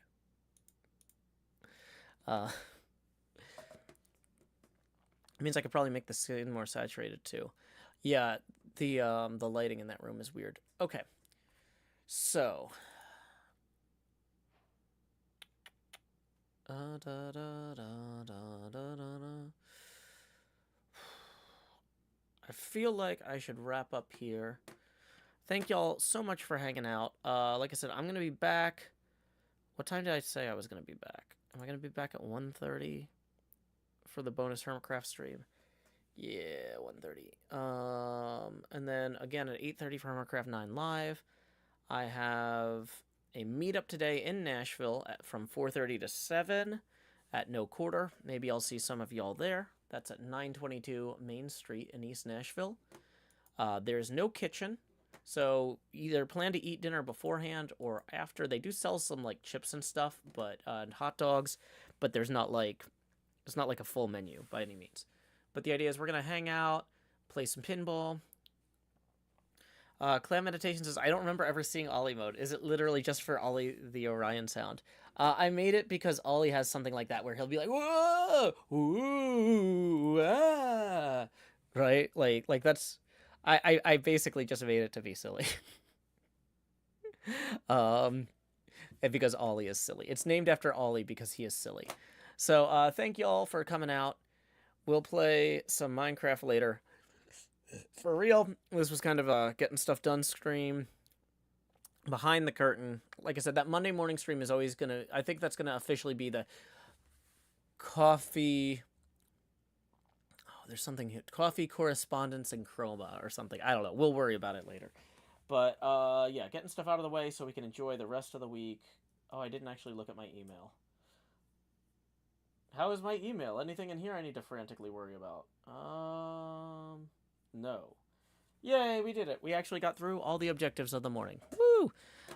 Means I could probably make the skin more saturated too. Yeah, the lighting in that room is weird. Okay. So I feel like I should wrap up here. Thank y'all so much for hanging out. Like I said, I'm gonna be back. What time did I say I was gonna be back? Am I gonna be back at 1:30 for the bonus Hermitcraft stream? Yeah, 1:30. And then again at 8:30 for Hermitcraft 9 live. I have a meetup today in Nashville from 4:30 to 7 at No Quarter. Maybe I'll see some of y'all there. That's at 922 Main Street in East Nashville. There's no kitchen, so either plan to eat dinner beforehand or after. They do sell some like chips and stuff, but and hot dogs, but it's not like a full menu by any means. But the idea is we're gonna hang out, play some pinball. Clam Meditation says, I don't remember ever seeing Ollie mode. Is it literally just for Ollie the Orion sound? I made it because Ollie has something like that where he'll be like, whoa, ooh, ah, right? Like that's, I basically just made it to be silly. And because Ollie is silly. It's named after Ollie because he is silly. So thank you all for coming out. We'll play some Minecraft later. For real, this was kind of a getting stuff done stream. Behind the curtain. Like I said, that Monday morning stream is always going to... I think that's going to officially be the coffee... Oh, there's something here. Coffee, correspondence, and chroma or something. I don't know. We'll worry about it later. But, yeah, getting stuff out of the way so we can enjoy the rest of the week. Oh, I didn't actually look at my email. How is my email? Anything in here I need to frantically worry about? No. Yay, we did it. We actually got through all the objectives of the morning. Woo!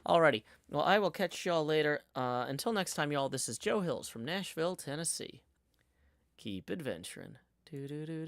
Alrighty. Well, I will catch y'all later. Until next time, y'all, this is Joe Hills from Nashville, Tennessee. Keep adventuring. Doo-doo-doo.